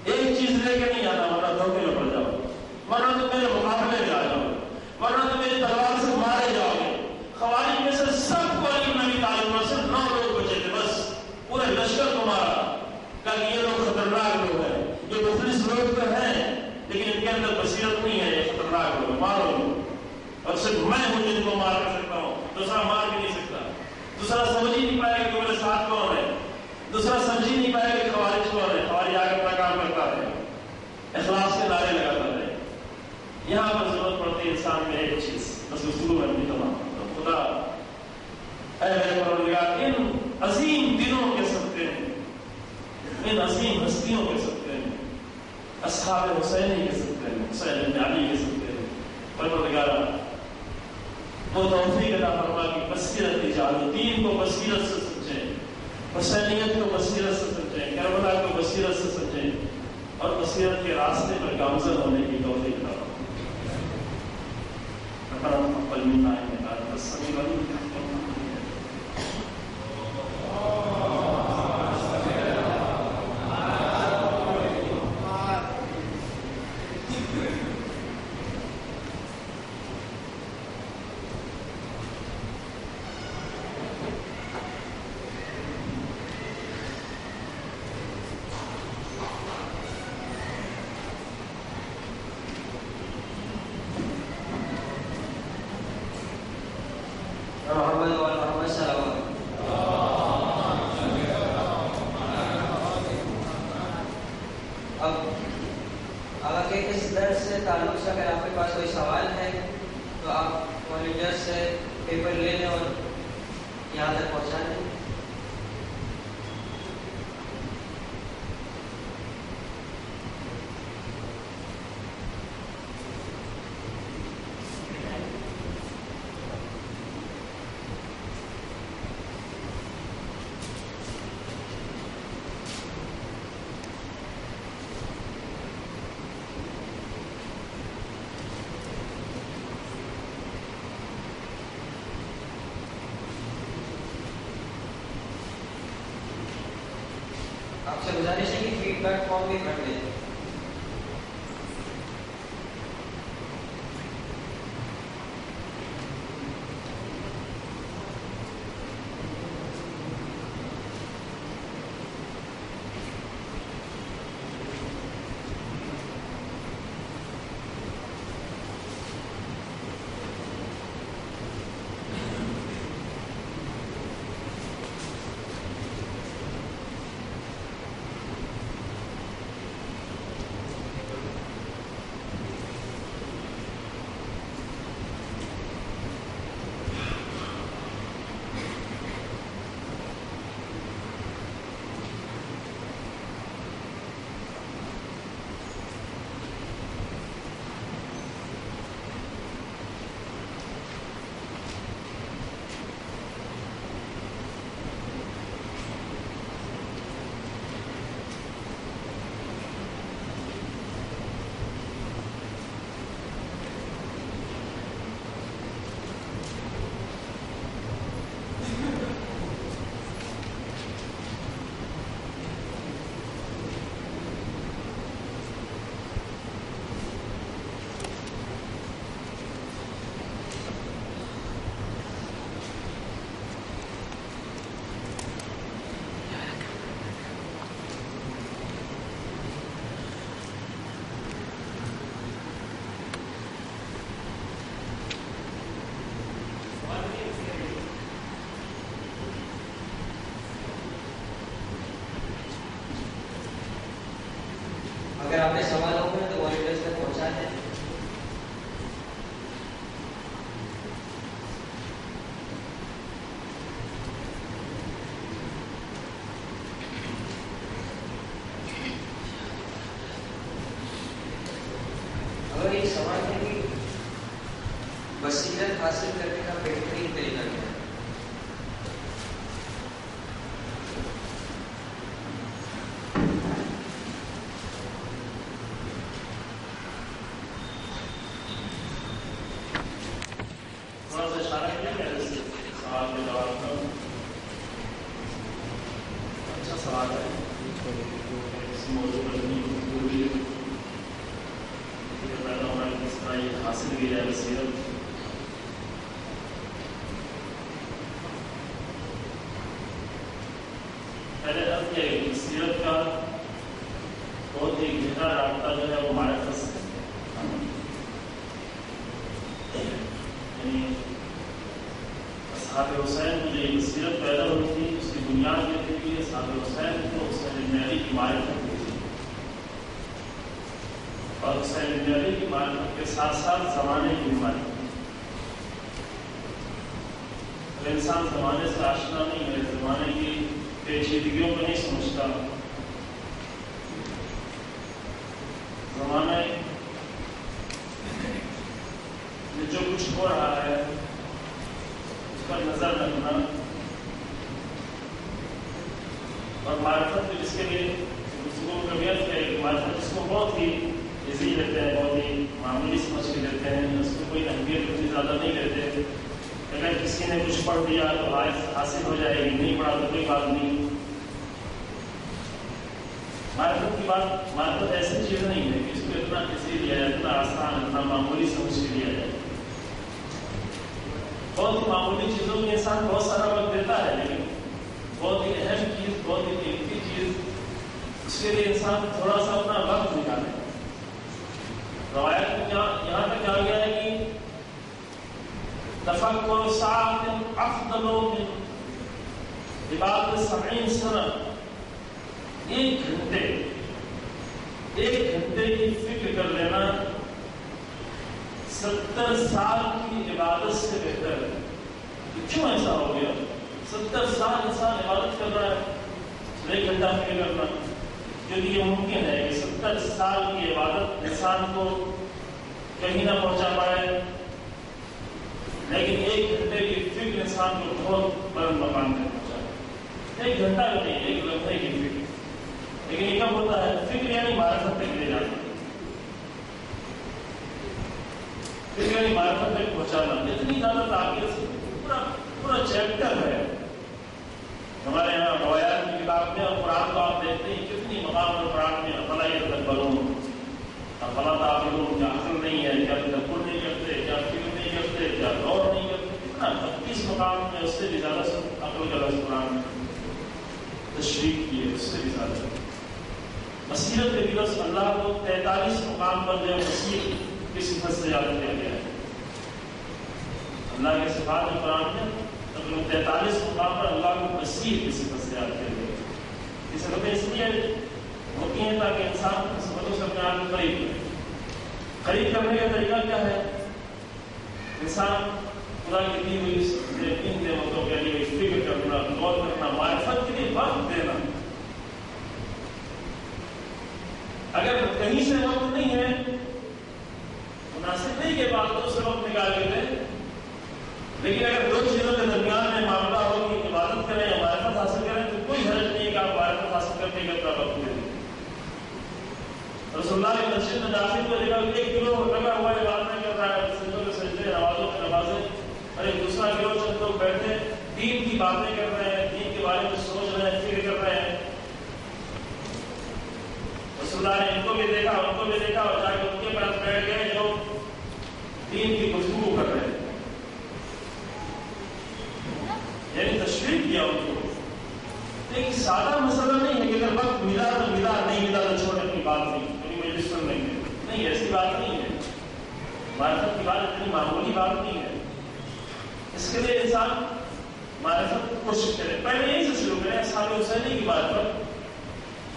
ایک چیز لے کے نہیں آنا، ورنہ دھوکے میں پڑ جاؤ، ورنہ تو میرے مقابلے میں آ جاؤ، ورنہ تو میری تلوار سے مارے جاؤ گے. خوارج میں سے سب کو علی بن ابی طالب میں سے 9 لوگ بچے تھے، بس پورے لشکر کو مارا. کہ یہ لوگ خطرناک لوگ ہیں، یہ مخلص لوگ تو ہیں لیکن ان کے اندر بصیرت نہیں ہے، یہ خطرناک لوگ، مارو گے. اور صرف میں ہوں جن کو مار کر سکتا ہوں، دوسرا مار بھی نہیں سکتا. دوسرا سمجھ ہی نہیں پائے کہ میرے ساتھ کون ہے، دوسرا سمجھ ہی نہیں پائے کہ خوارج کون ہے. خوارج آگے اپنا کام کرتا ہے، اخلاص کے نعرے لگاتا ہے. یہاں پر ضرورت پڑتی ہے انسان میں ایک چیز، بس اصول میں بھی تمام خدا اے میرے پروردگار ان عظیم دنوں کے صدقے ہیں، ان عظیم ہستیوں کے صدقے ہیں، اصحاب حسین کے صدقے ہیں، حسین بن علی کے صدقے ہیں، پروردگار وہ توفیق عطا فرما کہ بصیرت ایجاد، دین کو بصیرت سے سمجھیں، حسینیت کو بصیرت سے سمجھیں، کربلا کو بصیرت سے سمجھیں اور بصیرت کے راستے پر گامزن ہونے کی توفیق عطا محمد و محمد صلوات. اب آگے اس درس سے تعلق سے اگر آپ کے پاس کوئی سوال ہے تو آپ والنٹیئر سے پیپر لے لیں اور یہاں تک پہنچا دیں. آپ سے گزارش ہے کہ فیڈ بیک فارم بھی بھر دیں. اگر آپ نے سوال ہو گئے تو والنٹیئرس تک پہنچا دیں. اگر ایک سوال ہے کہ بصیرت حاصل کرنے کا بہترین طریقہ کیا ہے؟ حاصل کی جائے بصیرت. پہلے اب یہ بصیرت کا بہت ہی گہرا رابطہ جو ہے وہ معرفت سے یعنی اصحاب حسین کو جو یہ بصیرت پیدا ہوئی تھی اس کی بنیاد یہ تھی کہ اصحاب حسین کو حسین بن علی کی معرفت ہوئی تھی اور حسین بن علی کی معرفت کے ساتھ ساتھ زمانے کی معرفت. اگر انسان زمانے سے آشنا نہیں ہے، زمانے کی پیچیدگیوں کو نہیں سمجھتا، زمانے میں جو کچھ ہو رہا ہے اس پر نظر رکھنا اور معرفت جس کے لیے گفتگو کا بیعت ہے، معرفت جس کو بہت ہی ایزی لیتے ہیں، بہت ہی معمولی سمجھ کے لیتے ہیں، اس کو کوئی اہمیت اتنی زیادہ نہیں دیتے. اگر کسی نے کچھ پڑھ دیا تو حاصل ہو جائے گی، نہیں پڑھا تو کوئی بات نہیں. معرفت کی بات، معرفت ایسی چیز نہیں ہے کہ اس کو اتنا ایزی لیا جائے، اتنا آسان، اتنا معمولی سمجھ کے لیا جائے. بہت ہی معمولی چیزوں میں انسان بہت سارا وقت دیتا ہے، لیکن بہت ہی اہم چیز، بہت ہی قیمتی چیز، اس کے لیے انسان تھوڑا سا اپنا وقت نکالے. روایت میں یہاں تک کہا گیا ہے کہ تفکر ساعت افضل من عبادت 70 سنہ. ایک گھنٹے کی فکر کر لینا 70 سال کی عبادت سے بہتر ہے. کیوں ایسا ہو گیا؟ 70 سال انسان عبادت کر رہا ہے، 1 گھنٹہ فکر کرنا، کیونکہ یہ ممکن ہے کہ 70 سال کی عبادت انسان کو کہیں نہ پہنچا پائے، لیکن 1 گھنٹے کی فکر انسان کو بہت بلند مقام تک پہنچائے. 1 گھنٹہ نہیں، 1 لمحے کی فکر. لیکن یہ کب ہوتا ہے؟ فکر یعنی معرفت تک لے جانا، فکر یعنی معرفت تک پہنچانا. اتنی زیادہ تاکہ پورا چیپٹر ہے ہمارے یہاں روایات کی کتاب میں. اور قرآن کو آپ دیکھتے ہیں کتنی مقام اور قرآن میں افلا یتدبرون، افلا تعقلون، کیا عقل نہیں ہے، کیا تدبر نہیں کرتے، کیا فکر نہیں کرتے، کیا غور نہیں کرتے. کتنا 32 مقام میں اس سے بھی زیادہ عقل کا لفظ قرآن میں تشریح کی ہے، اس سے بھی زیادہ. بصیرت کے دلس اللہ کو 43 مقام پر جو بصیر کی صفت سے یاد کیا گیا ہے. اللہ کے صفات قرآن میں تقریباً 43 مقام پر اللہ کو بصیر کی صفت سے یاد کیا گیا ہے. یہ صفتیں اس لیے ہوتی ہیں تاکہ انسان صفتوں سے اپنے آپ کو قریب کرنے کا طریقہ کیا ہے؟ انسان خدا کی دی ہوئی ان نعمتوں کے لیے فکر کرنا، غور کرنا، معرفت کے لیے وقت دینا. اگر کہیں سے وقت نہیں ہے، مناسب نہیں کہ باتوں سے وقت نکال کے دیں، لیکن اگر 2 چیزوں کے درمیان میں معاملہ ہو کہ عبادت کریں یا معرفت حاصل کریں تو کوئی حرج نہیں ہے کہ آپ معرفت حاصل کرنے کا اپنا وقت دیں. رسول اللہ کے مسجد میں داخل کو دیکھا 1 گروہ لگا ہوا ہے، عبادت کر رہا ہے، سجدوں کے سجدے، نمازوں کے نمازیں، اور ایک دوسرا گروہ چند لوگ بیٹھے دین کی باتیں کر رہے ہیں، دین کے بارے میں سوچ رہے ہیں، فکر کر رہے ہیں. رسول اللہ نے ان کو بھی دیکھا، ان کو بھی دیکھا، اور جا کے ان کے پاس بیٹھ گئے جو دین کی گفتگو کر رہے ہیں، یعنی تشریح کیا ان کو. ایک سادہ مسئلہ نہیں ہے کہ اگر وقت ملا تو ملا، نہیں ملا تو چھوڑنے کی بات نہیں، کبھی مجلس سن نہیں ہے، نہیں ایسی بات نہیں ہے. معرفت کی بات اتنی معمولی بات نہیں ہے. اس کے لیے انسان معرفت کو کوشش کرے. پہلے یہی سے شروع کریں، اصحاب حسینی کی معرفت،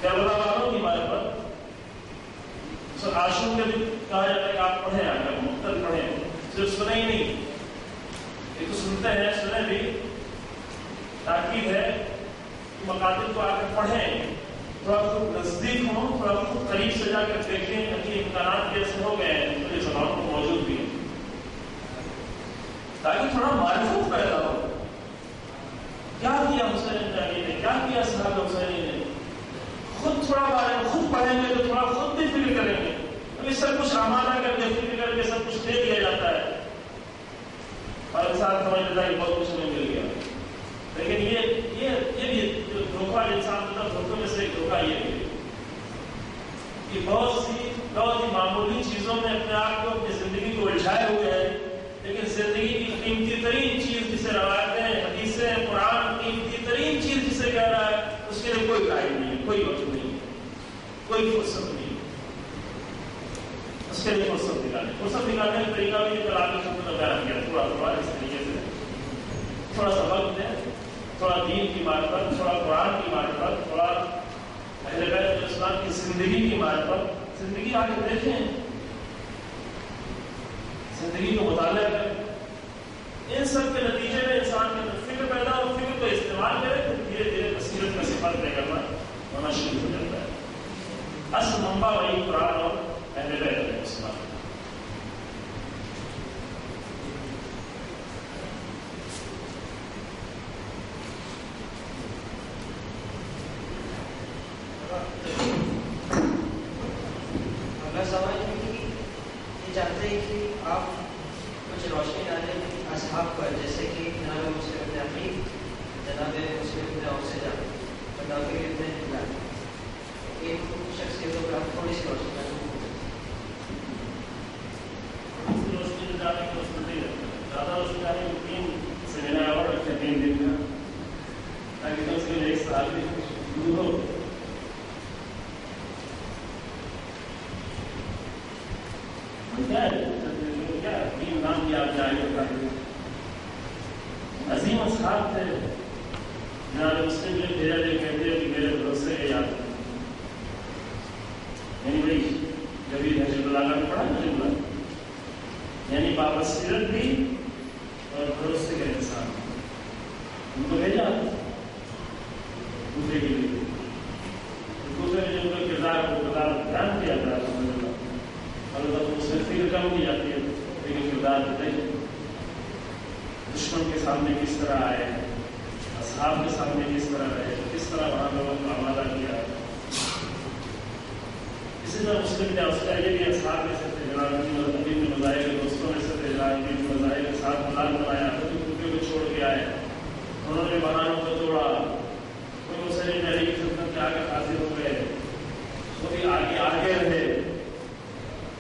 کربلا والوں کی معرفت. عاشور کے بھی کہا جاتا ہے کہ آپ پڑھیں، اگر مختلف پڑھیں، صرف سنیں ہی نہیں، ایک تو سنتے ہیں، سنیں بھی، تاکید ہے کہ مقاصد کو آ کر پڑھیں، تھوڑا خود نزدیک ہوں، تھوڑا خود قریب سے جا کر دیکھیں کہ امکانات کیسے ہو گئے ہیں، مختلف زبانوں کو موجود بھی ہیں، تاکہ تھوڑا معرفت پیدا ہو. کیا کیا حسین علی نے، کیا کیا اصحاب حسینی نے، خود تھوڑا بارے میں خود پڑھیں گے تو تھوڑا خود بھی فکر کریں گے. ابھی سب کچھ آمادہ کر کے فکر کر کے سب کچھ دے دیا جاتا ہے اور انسان سمجھ لیتا ہے کہ بہت کچھ ہمیں مل گیا. لیکن یہ بھی دھوکہ انسان کا دھوکوں میں سے ایک دھوکہ یہ ہے کہ بہت ہی معمولی چیزوں میں اپنے آپ کو، اپنی زندگی کو الجھائے ہوئے ہیں، لیکن زندگی کی قیمتی ترین چیز جسے روایتیں، حدیثیں، قرآن قیمتی ترین چیز جسے کہہ رہا ہے، اس کے لیے کوئی ٹائم نہیں ہے، کوئی وقت نہیں، کوئی فرصت نہیں. اس کے لیے فرصت نکالنے کا طریقہ بھی کل آپ نے بیان کیا، تھوڑا اس طریقے سے تھوڑا سا وقت دیں، تھوڑا دین کی معرفت، تھوڑا قرآن کی معرفت، تھوڑا اہل بیت اسلام کی زندگی کی معرفت. زندگی آگے دیکھیں، زندگی کو مطالعہ کریں. ان سب کے نتیجے میں انسان کے اندر فکر پیدا ہو، فکر کو استعمال کرے تو دھیرے دھیرے بصیرت کا صفات طے کرنا ہونا شروع ہو جاتا ہے. اصل منبع وہی قرآن اور اہل بیت اسلام. چاہتے ہیں کہ آپ کچھ روشنی ڈالیں اصحاب پر، جیسے کہ جناب مسلم ابن عقیل، جناب مسلم ابن اوسجہ، مدافع ابن ہلال، ان شخصیتوں پر آپ تھوڑی سی روشنی ڈالیں. روشنی ڈالنے کی زیادہ روشنی ڈالنے کی 3 سیمینار اور رکھتے 3 دن کا، تاکہ تو اس کے لیے 1 سال بھی شروع ہو. نام کی آپ جائیں گے عظیم اصحاب تھے. جناب مسلم نے بھیجا جو کہتے ہیں کہ میرے بھروسے کے یاد یعنی بھائی جبھی حجب اللہ کا پڑھا حجب اللہ یعنی بابصیرت بھی اور بھروسے کا انسان ان کو بھیجا دوسرے کے لیے. دوسرے نے جو ان کا کردار کو بیان کیا تھا اور اس میں فکر کم کی جاتی ہے لیکن کردار بتائیے دشمن کے سامنے کس طرح آئے، اصحاب کے سامنے کس طرح رہے، کس طرح وہاں لوگوں کو آمادہ کیا. اسی طرح مسلم نے آسٹریلیا بھی اصحاب میں سے تھے. جناب الدین بن مظاہر کے دوستوں میں سے تھے. جناب الدین بن مظاہر کے ساتھ ملال بنایا، کوئی کتے کو چھوڑ کے آئے، انہوں نے بہانوں کو توڑا، کوئی مسلم نبی کی خدمت کے آگے حاضر ہو گئے، کوئی آگے رہے،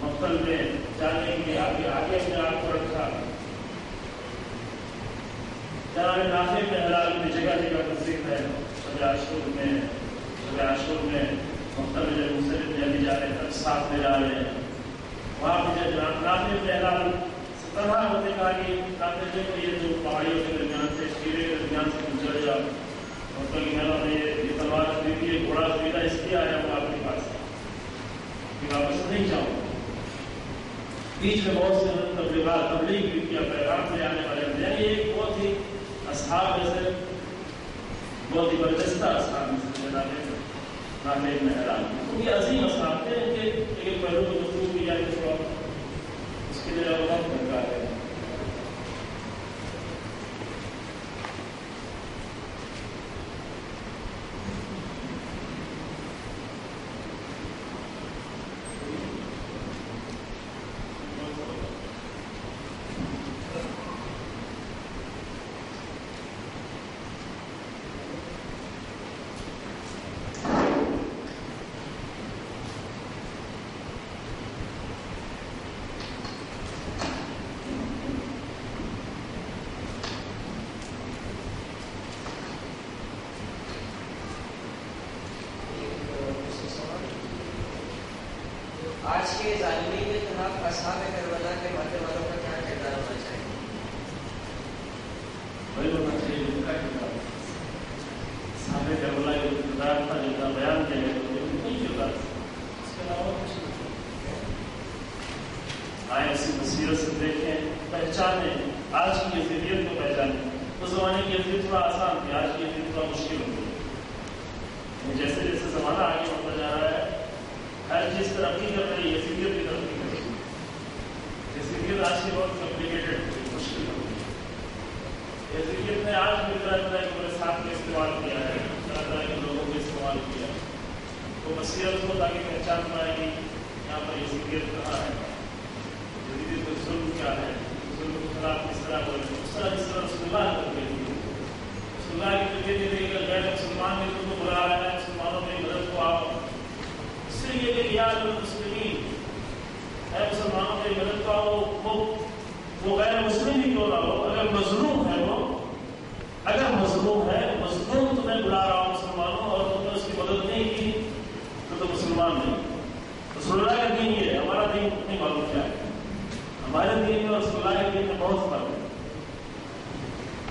مقتل میں جانے کے لیے آگے اپنے آپ کو رکھا. جناب نافع بن ہلال میں جگہ تصدیق ہے. شب عاشور میں مقتل میں جب مسلم جلدی جا رہے ہیں تب ساتھ میں جا رہے ہیں. وہاں پہ جب جناب نافع بن ہلال طرح ہوتے کہا کہ نافع جو یہ جو پہاڑیوں کے درمیان سے شیرے کے درمیان سے گزر جاؤ، مقتل کی محلہ نے یہ تلوار خریدی ہے، گھوڑا خریدا، اس لیے آیا ہوں آپ کے پاس کہ واپس نہیں جاؤں. بیچ میں بہت سے تبلیغ کیا، پیغام لے آنے والے ہیں. یہ ایک بہت ہی اصحاب میں سے بہت ہی برجستہ اصحاب میں سے جناب نافع بن ہلال. یہ عظیم اصحاب تھے کہ ایک پہلو کو گفتگو کی جائے تو اس کے لیے وقت درکار ہے. آج کے ظالمین کے خلاف اصحاب کربلا کے ماننے والوں کا کیا کردار ہونا چاہیے؟ وہی ہونا چاہیے ان کا کردار. اصحاب کربلا کا کردار تھا جن کا بیان کیا گیا تو نہیں کردار، اس کے علاوہ کچھ نہیں. آئے اسی بصیرت سے دیکھیں، پہچانیں، آج کی یزیدیت کو پہچانیں. اس زمانے کی یزید تھوڑا آسان تھی، آج کی یزید تھوڑا مشکل ہوتی ہے. جیسے جیسے زمانہ آگے بڑھتا جا رہا ہے ہر چیز ترقی کر رہی ہے، یزیدیت بھی ترقی کر رہی ہے. یزیدیت آج کی بہت کمپلیکیٹڈ مشکل ہوتی ہے. یزیدیت نے آج بھی طرح طرح کے بڑے ساتھ کا استعمال کیا ہے، طرح طرح کے لوگوں کو استعمال کیا ہے. وہ بصیرت کو تاکہ پہچان پائے گی یہاں پر یزیدیت کہاں ہے، یزیدیت کا ظلم کیا ہے، ظلم کے خلاف کس طرح ہو رہی ہے. اس طرح جس طرح رسول اللہ کر گئی تھی، رسول اللہ کی تربیت یہ تھی کہ غیر مسلمان بھی تم کو بلا رہا ہے، مسلمانوں میں مدد کو آؤ. اس لیے کہ یا المسلمین، اے مسلمانوں کی مدد کا وہ غیر مسلم ہی کیوں نہ ہو، اگر مظلوم ہے وہ، اگر مظلوم ہے، مظلوم تمہیں بلا رہا ہوں مسلمانوں اور تم نے اس کی مدد نہیں کی تو مسلمان نہیں. رسول اللہ کا دین یہ ہے. ہمارا دین نہیں معلوم کیا ہے. ہمارے دین میں اور رسول اللہ کے دین میں بہت فرق ہے.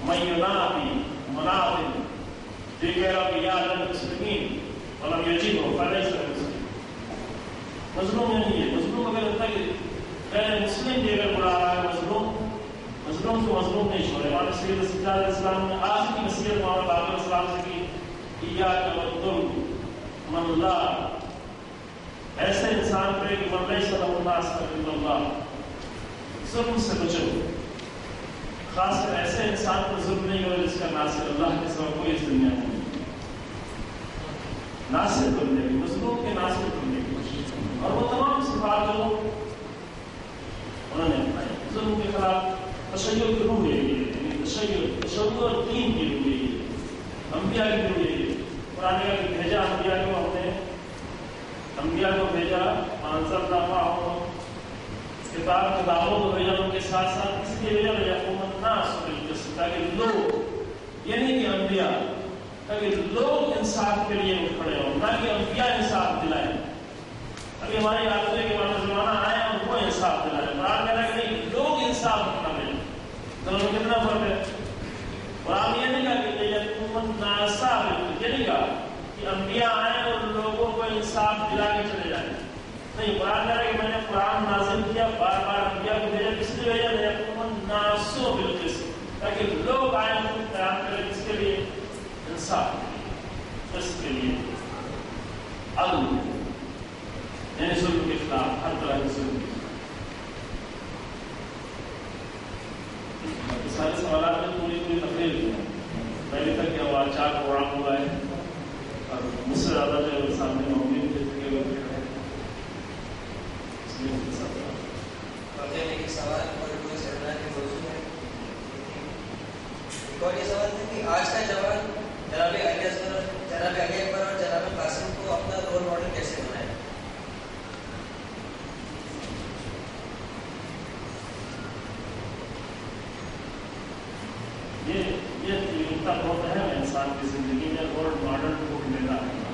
میں ینادی منادٍ جو کہہ رہا کہ یا المسلمین ولم یجبہ فلیس بمسلم. مظلوم نہیں ہے. مظلوم اگر ہوتا ہے غیر مسلم بھی اگر بلا رہا ہے مظلوم کو مظلوم نہیں چھوڑے. ہمارے سید سجاد علیہ السلام نے آج کی نصیحت مولانا باقر علیہ السلام سے کی، ایاک والظلم من لا، ایسے انسان کرے کہ من لیس لہ الناس الا اللہ، ظلم سے بچو. خاص کر ایسے انسان کو ظلم نہیں ہو جس کا ناصر اللہ کے سوا کوئی اس دنیا میں نہیں. ناصر بننے کی، مظلوم کے ناصر بننے کی کوشش. اور وہ تمام صفات جو تشیع کی روح یہی ہے، یعنی تشیع اور دین کی روح یہی ہے، انبیاء کی روح یہی ہے۔ قرآن نے بھیجا انبیاء کو، ہم نے انبیاء کو بھیجا، انزلنا معهم کتابوں کو بھیجا ان کے ساتھ ساتھ، اس لیے بھیجا لیقوم الناس بالقسط، تاکہ لوگ یعنی کہ انبیاء، تاکہ لوگ انصاف کے لیے اٹھ کھڑے ہوں، تاکہ انبیاء انصاف دلائیں۔ ابھی ہماری عادت ہے کہ ہمارا زمانہ آئے اور وہ انصاف دلائے، قرآن کہہ رہا ہے کہ نہیں، لوگ انصاف اٹھنا ملے۔ دونوں میں کتنا فرق ہے؟ قرآن یہ نہیں کہا کہ لیقوم الناس بالقسط، یہ نہیں کہا کہ انبیاء آئیں اور لوگوں کو انصاف دلا کے چلے جائیں، نہیں، قرآن کہہ رہا ہے کہ میں نے قرآن نازل کیا، بار بار انبیاء کو بھیجا، کس لیے بھیجا؟ لیقوم الناس بالقسط، تاکہ لوگ آئیں خود قیام کریں، کس کے لیے؟ انصاف کے لیے، اس کے لیے عدل، یعنی ظلم کے خلاف، ہر طرح کے ظلم کے خلاف۔ سارے سوالات میں پوری تقریر کی ہے، پہلے تک کہ وہ 4 پروگرام ہوا ہے اور مجھ سے زیادہ جو ہے سامنے موجود تھے کہ وہ سوال اور کوئی سرنا کے موضوع ہے۔ ایک اور یہ سوال تھا کہ آج کا جوان جناب علی اصغر، جناب علی اکبر اور جناب قاسم کو اپنا رول ماڈل کیسے بنائے؟ یہ نقطہ بہت اہم ہے انسان کی زندگی میں، رول ماڈل کو ملنا ہے،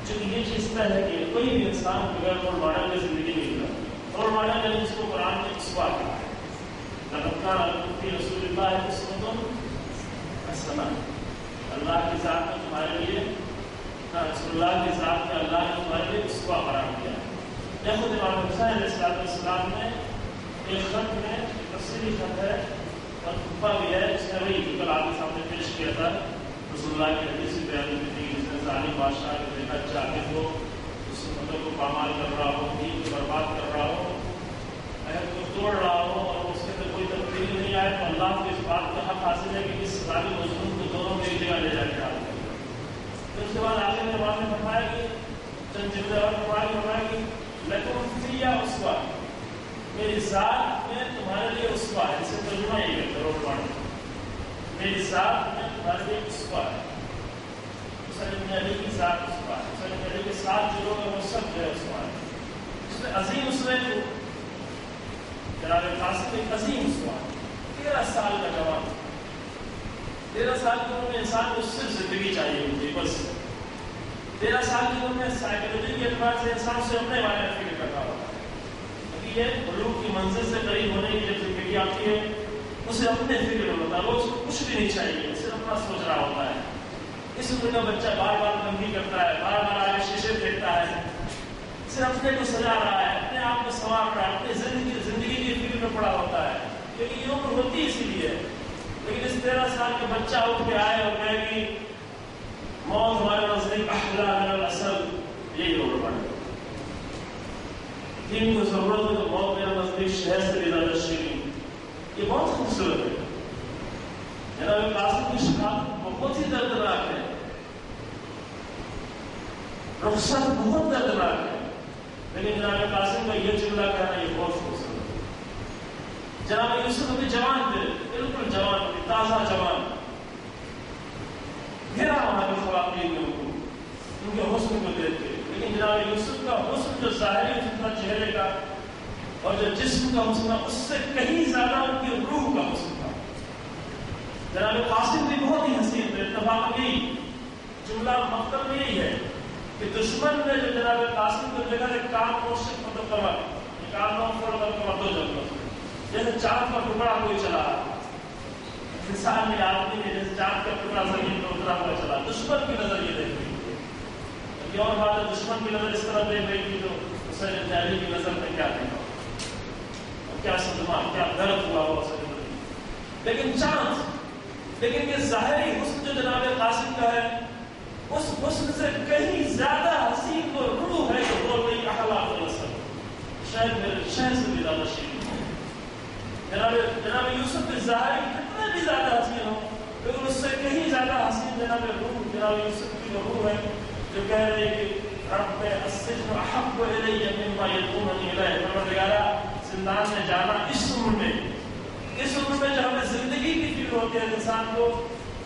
چونکہ یہ چیز طے ہے کہ کوئی بھی انسان بغیر رول ماڈل کی زندگی نہیں کرتا۔ رول ماڈل ہے جس کو قرآن نے اسوا کہا ہے، لقد کان لکم فی رسول اللہ اسوۃ حسنہ، اللہ کی ذات میں تمہارے لیے، رسول اللہ کی ذات میں اللہ نے تمہارے لیے اسوا قرار دیا ہے۔ یہ خود امام حسین علیہ السلام نے ایک خط میں، تفصیلی خط ہے اور خطبہ بھی ہے، اس نے وہی کل آپ کے سامنے پیش کیا تھا، رسول اللہ کی حدیث سے بیان کی تھی، جس نے ظالم بادشاہ کے دیکھا چاہتے ہو، اس سنتوں کو پامال کر رہا ہو، دین کو برباد کر رہا ہو، عہد کو توڑ رہا ہو اور اس کے اندر کوئی تبدیلی نہیں آئے، تو اللہ کو اس بات کا حق حاصل ہے کہ اس ظالم مظلوم کو دونوں کی جگہ لے جا کے ڈال دیں۔ پھر اس کے بعد آگے میں نے فرمایا کہ چند جملے اور فرمایا کہ لکم فی اسوہ، میری ذات میں تمہارے لیے اسوا ہے، اسے ترجمہ یہ کرتے رول ماڈل، میری ذات میں تمہارے لیے اسوا ہے، حسین بن علی کی ذات اسوا ہے، حسین بن علی کے ساتھ جو لوگ ہیں وہ سب جو ہے اسوا ہے۔ اس میں عظیم اسوے کو جناب قاسم ایک عظیم اسوا ہے، 13 سال کا جوان، 13 سال کی عمر میں انسان کو صرف زندگی چاہیے ہوتی ہے، بس 13 سال کی عمر میں سائیکالوجی کے اعتبار سے انسان سے اپنے بارے میں فکر کر رہا ہوتا ہے، کیونکہ یہ بلوغ کی منزل سے قریب ہونے کی جب زندگی آتی ہے اسے اپنے فکر ہوتا ہے، وہ اس کو کچھ بھی نہیں چاہیے، صرف اپنا سوچ رہا ہوتا ہے۔ اس عمر کا بچہ بار بار گندگی کرتا ہے، بار بار آگے شیشے دیکھتا ہے، صرف اپنے کو سجا رہا ہے، اپنے آپ کو سنوار رہا ہے، اپنی زندگی کی فکر میں پڑا ہوتا ہے، کیونکہ یہ عمر ہوتی اسی لیے۔ لیکن اس 13 سال کے بچہ اٹھ کے آئے اور کہے کہ موت ہمارے نزدیک احلی من الاسد، یہی رول ماڈل۔ دین کو ضرورت ہے تو موت میرے نزدیک شہر سے بھی زیادہ شیرین، یہ بہت خوبصورت ہے۔ جناب قاسم کی شہادت بہت ہی دردناک ہے، رخصت بہت دردناک ہے، لیکن جناب قاسم کا یہ جملہ کہنا یہ بہت خوبصورت ہے۔ جناب یوسف ابھی جوان تھے، بالکل جوان، ابھی تازہ جوان، گھرا وہاں کے خواتین نے ان کے حسن کو دیکھ کے، لیکن جناب یوسف کا حسن جو ظاہری حسن تھا چہرے کا اور جو جسم کا حسن تھا، اس سے کہیں زیادہ ان کی روح کا حسن تھا۔ جناب قاسم بھی بہت ہی حسین تھے، اتفاق یہی جملہ مقصد میں یہی ہے کہ دشمن نے جو جناب قاسم کو دیکھا کہ کام کوشش مطلب کمر، کام نو فوڑ کر کمر دو جب جیسے چاند کا ٹکڑا کوئی چلا، انسان نے آدمی نے جیسے چاند کا ٹکڑا زمین پر اترا ہوا چلا، دشمن کی نظر یہ دیکھ رہی تھی۔ یہ اور بات ہے، دشمن کی نظر اس طرح دیکھ رہی تھی تو حسین بن علی کی نظر میں کیا دیکھا، کیا صدمہ، کیا درد ہوا وہ حسین بن علی۔ لیکن چاند، لیکن یہ ظاہری حسن جو جناب قاسم کا ہے، اس حسن سے کہیں زیادہ حسین کو روح ہے کہ بول رہی احلی من الاسد، شاید میرے شہر سے بھی زیادہ شیرین۔ جناب یوسف کے ظاہر کتنے بھی زیادہ حسین ہو، لیکن اس سے کہیں زیادہ حسین جناب روح، جناب یوسف کی جو روح ہے جو کہہ رہے ہیں کہ رب السجن احب الی مما یدعوننی الیہ، پروردگارا زندان میں جانا اس عمر میں اس عمر میں جو ہمیں زندگی کی فکر ہوتی ہے انسان کو،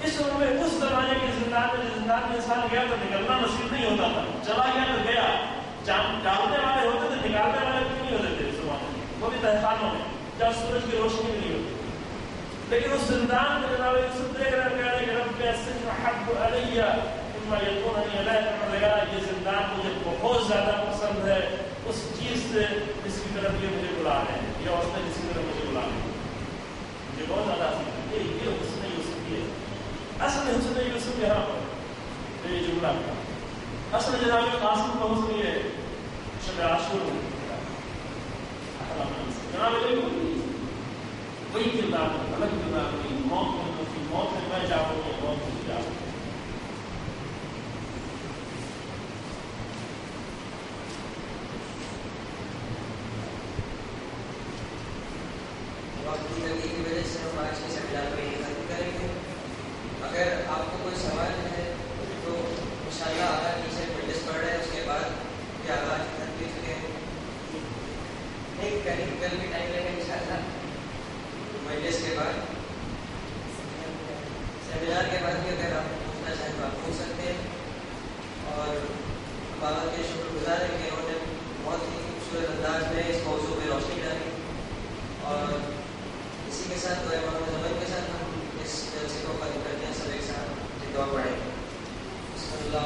اس عمر میں اس زمانے کے زندان میں انسان گیا تو نکلنا نصیب نہیں ہوتا تھا، چلا گیا تو گیا، ڈالنے والے ہوتے تھے، نکالنے والے بھی نہیں ہوتے تھے اس زمانے میں، وہ بھی تہخانوں میں جب سورج کی روشنی نہیں ہوتی. لیکن اس زندان میں جناب یوسف دیکھ رہے ہیں کہ رب السجن احب علی مما یدعوننی الیہ، لگا یہ زندان مجھے بہت زیادہ پسند ہے اس چیز سے جس کی طرف یہ مجھے بلا رہے ہیں، یہ عورتیں جس کی طرف مجھے بلا رہے ہیں، مجھے بہت زیادہ فکر ہے. یہ حسن یوسف کی ہے، اصل حسن یوسف یہاں پر یہ جملہ تھا. اصل جناب قاسم کا حسن یہ شب عاشور میں جناب وہی کردار الگ کردار ہوئی، موت میں میں جاؤں گا، موت میں جاؤں گا. وقت کی تنگی کی وجہ سے ہم آج کے سیمینار میں یہ ختم کریں گے. اگر آپ کو کوئی سوال ہے تو انشاءاللہ آگاہ نیچے مجلس پڑھ رہے ہیں، اس کے بعد یہ آغاز تنقید کے نہیں کریں، کل بھی ٹائم لگے انشاءاللہ. مجلس کے بعد سیمینار کے بعد بھی اگر آپ پوچھنا چاہیں تو آپ پوچھ سکتے ہیں. اور بابا کے شکر گزار ہیں کہ انہوں نے بہت ہی خوبصورت انداز میں اس موضوع پہ روشنی ڈالی. اور اسی کے ساتھ دعا محمد زمان کے ساتھ ہم اس جلسے کو ختم کرتے ہیں. سب ایک ساتھ دعا پڑھیں. بسم اللہ